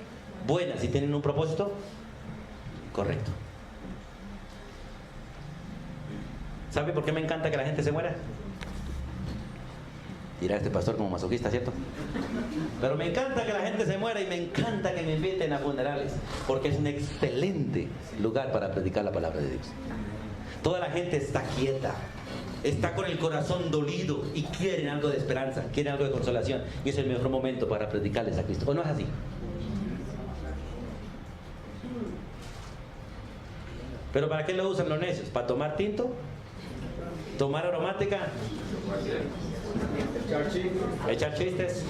buenas y tienen un propósito correcto. ¿Sabe por qué me encanta que la gente se muera? Dirá este pastor como masoquista, ¿cierto? Pero me encanta que la gente se muera y me encanta que me inviten a funerales, porque es un excelente lugar para predicar la palabra de Dios. Toda la gente está quieta, está con el corazón dolido y quieren algo de esperanza, quieren algo de consolación, y es el mejor momento para predicarles a Cristo. ¿O no es así? ¿Pero para qué lo usan los necios? ¿Para tomar tinto? ¿Tomar aromática? ¿Echar chistes?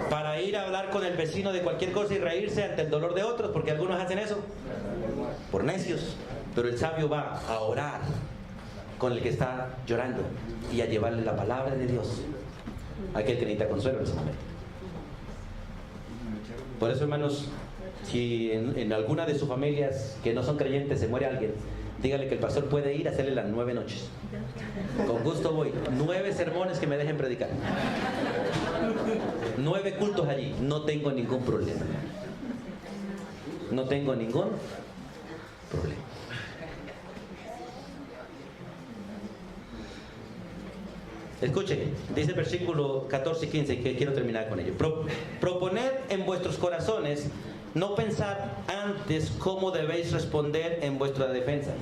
¿Para ir a hablar con el vecino de cualquier cosa y reírse ante el dolor de otros? Porque algunos hacen eso por necios. Pero el sabio va a orar con el que está llorando y a llevarle la palabra de Dios a aquel que necesita consuelo en ese momento. Por eso, hermanos, si en alguna de sus familias que no son creyentes se muere alguien, dígale que el pastor puede ir a hacerle las 9 noches. Con gusto voy. 9 sermones que me dejen predicar. 9 cultos allí. No tengo ningún problema. No tengo ningún problema. Escuchen, dice el versículo 14 y 15, que quiero terminar con ello. Proponed en vuestros corazones no pensar antes cómo debéis responder en vuestra defensa.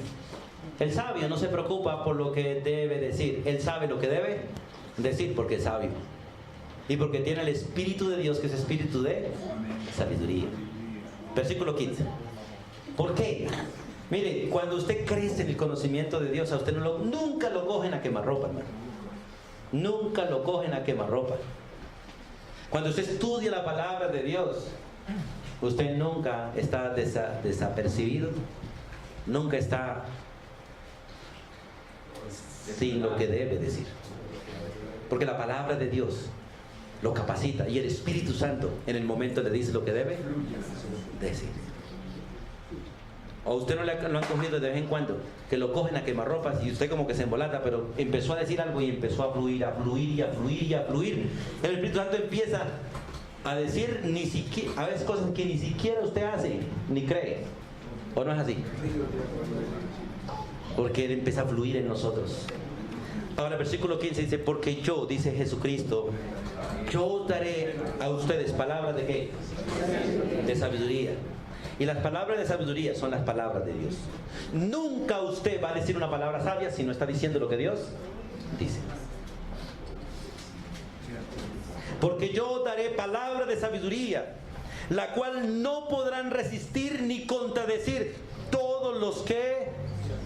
El sabio no se preocupa por lo que debe decir. Él sabe lo que debe decir porque es sabio. Y porque tiene el Espíritu de Dios, que es espíritu de sabiduría. Versículo 15. ¿Por qué? Mire, cuando usted crece en el conocimiento de Dios, a usted nunca lo cogen a quemarropa, hermano. Nunca lo cogen a quemarropa. Cuando usted estudia la palabra de Dios, usted nunca está desapercibido, nunca está sin lo que debe decir. Porque la palabra de Dios lo capacita y el Espíritu Santo en el momento le dice lo que debe decir. O usted no lo han cogido de vez en cuando, que lo cogen a quemarropas y usted como que se embolata, pero empezó a decir algo y empezó a fluir y a fluir. El Espíritu Santo empieza a decir a veces cosas que ni siquiera usted hace ni cree. ¿O no es así? Porque Él empieza a fluir en nosotros. Ahora versículo 15 dice, porque yo, dice Jesucristo, yo daré a ustedes palabras de ¿qué? De sabiduría. Y las palabras de sabiduría son las palabras de Dios. Nunca usted va a decir una palabra sabia si no está diciendo lo que Dios dice. Porque yo daré palabra de sabiduría, la cual no podrán resistir ni contradecir todos los que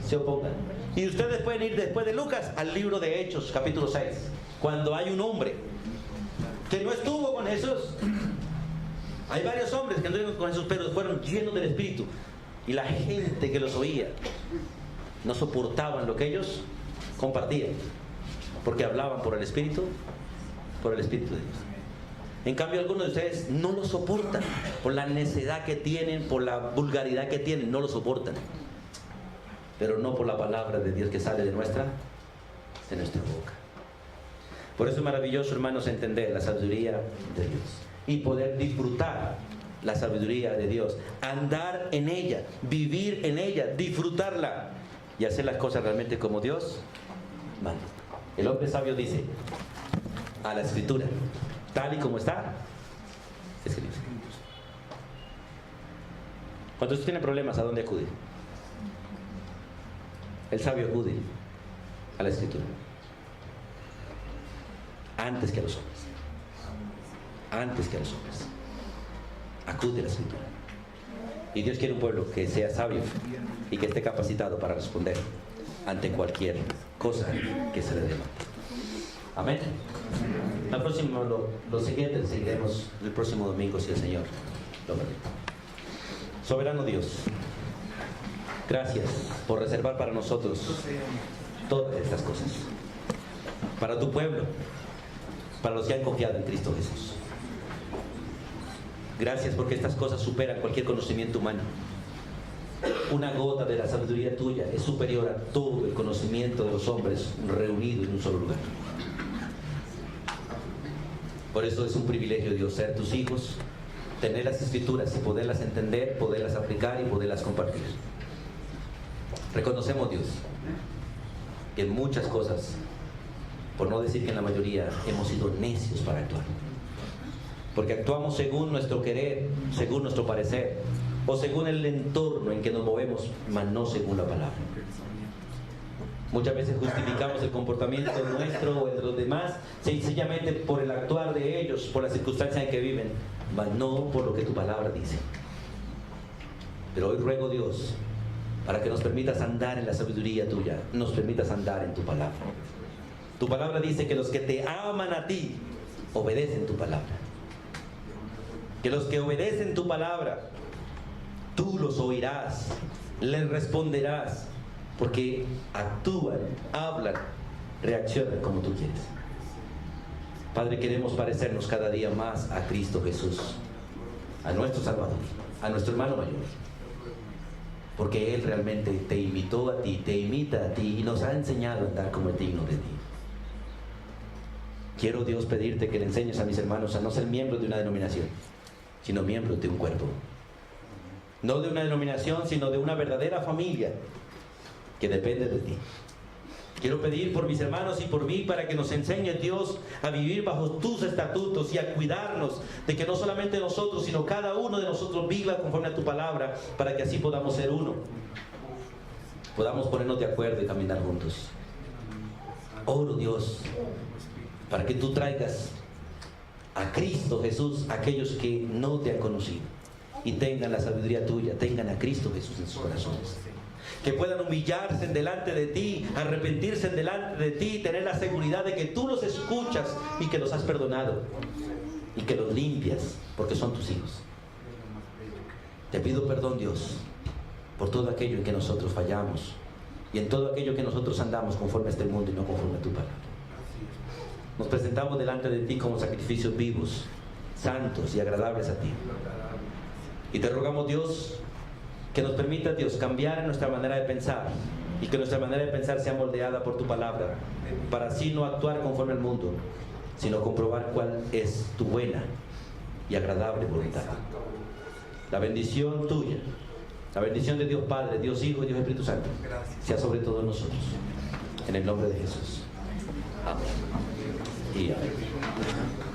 se opongan. Y ustedes pueden ir después de Lucas al libro de Hechos, capítulo 6, cuando hay un hombre que no estuvo con Jesús. Hay varios hombres que no estuvieron con Jesús, pero fueron llenos del Espíritu. Y la gente que los oía no soportaban lo que ellos compartían, porque hablaban por el Espíritu de Dios. En cambio, algunos de ustedes no lo soportan por la necedad que tienen, por la vulgaridad que tienen, no lo soportan. Pero no por la palabra de Dios que sale de nuestra boca. Por eso es maravilloso, hermanos, entender la sabiduría de Dios y poder disfrutar la sabiduría de Dios, andar en ella, vivir en ella, disfrutarla y hacer las cosas realmente como Dios manda. El hombre sabio dice a la Escritura, tal y como está escrito. Cuando usted tiene problemas, ¿a dónde acude? El sabio acude a la Escritura antes que a los hombres. Antes que a los hombres acude a la Escritura. Y Dios quiere un pueblo que sea sabio y que esté capacitado para responder ante cualquier cosa que se le demande. Amén. La próxima, lo siguiente seguiremos el próximo domingo, si el Señor lo permite. Soberano Dios, gracias por reservar para nosotros todas estas cosas, para tu pueblo, para los que han confiado en Cristo Jesús. Gracias porque estas cosas superan cualquier conocimiento humano. Una gota de la sabiduría tuya es superior a todo el conocimiento de los hombres reunidos en un solo lugar. Por eso es un privilegio, Dios, ser tus hijos, tener las Escrituras y poderlas entender, poderlas aplicar y poderlas compartir. Reconocemos, Dios, que en muchas cosas, por no decir que en la mayoría, hemos sido necios para actuar. Porque actuamos según nuestro querer, según nuestro parecer, o según el entorno en que nos movemos, mas no según la palabra. Muchas veces justificamos el comportamiento nuestro o de los demás sencillamente por el actuar de ellos, por las circunstancias en que viven, mas no por lo que tu palabra dice. Pero hoy ruego, Dios, para que nos permitas andar en la sabiduría tuya, nos permitas andar en tu palabra. Tu palabra dice que los que te aman a ti obedecen tu palabra. Que los que obedecen tu palabra, tú los oirás, les responderás, porque actúan, hablan, reaccionan como tú quieres. Padre, queremos parecernos cada día más a Cristo Jesús, a nuestro Salvador, a nuestro hermano mayor, porque Él realmente te imitó a ti, te imita a ti y nos ha enseñado a andar como el digno de ti. Quiero, Dios, pedirte que le enseñes a mis hermanos a no ser miembros de una denominación, sino miembros de un cuerpo. No de una denominación, sino de una verdadera familia que depende de ti. Quiero pedir por mis hermanos y por mí para que nos enseñe, Dios, a vivir bajo tus estatutos y a cuidarnos de que no solamente nosotros, sino cada uno de nosotros viva conforme a tu palabra, para que así podamos ser uno, podamos ponernos de acuerdo y caminar juntos. Oro, Dios, para que tú traigas a Cristo Jesús a aquellos que no te han conocido y tengan la sabiduría tuya, tengan a Cristo Jesús en sus corazones. Que puedan humillarse delante de ti, arrepentirse delante de ti, tener la seguridad de que tú los escuchas y que los has perdonado y que los limpias porque son tus hijos. Te pido perdón, Dios, por todo aquello en que nosotros fallamos y en todo aquello que nosotros andamos conforme a este mundo y no conforme a tu palabra. Nos presentamos delante de ti como sacrificios vivos, santos y agradables a ti. Y te rogamos, Dios, que nos permita, Dios, cambiar nuestra manera de pensar y que nuestra manera de pensar sea moldeada por tu palabra, para así no actuar conforme al mundo, sino comprobar cuál es tu buena y agradable voluntad. La bendición tuya, la bendición de Dios Padre, Dios Hijo y Dios Espíritu Santo, sea sobre todos nosotros. En el nombre de Jesús. Amén. Y amén.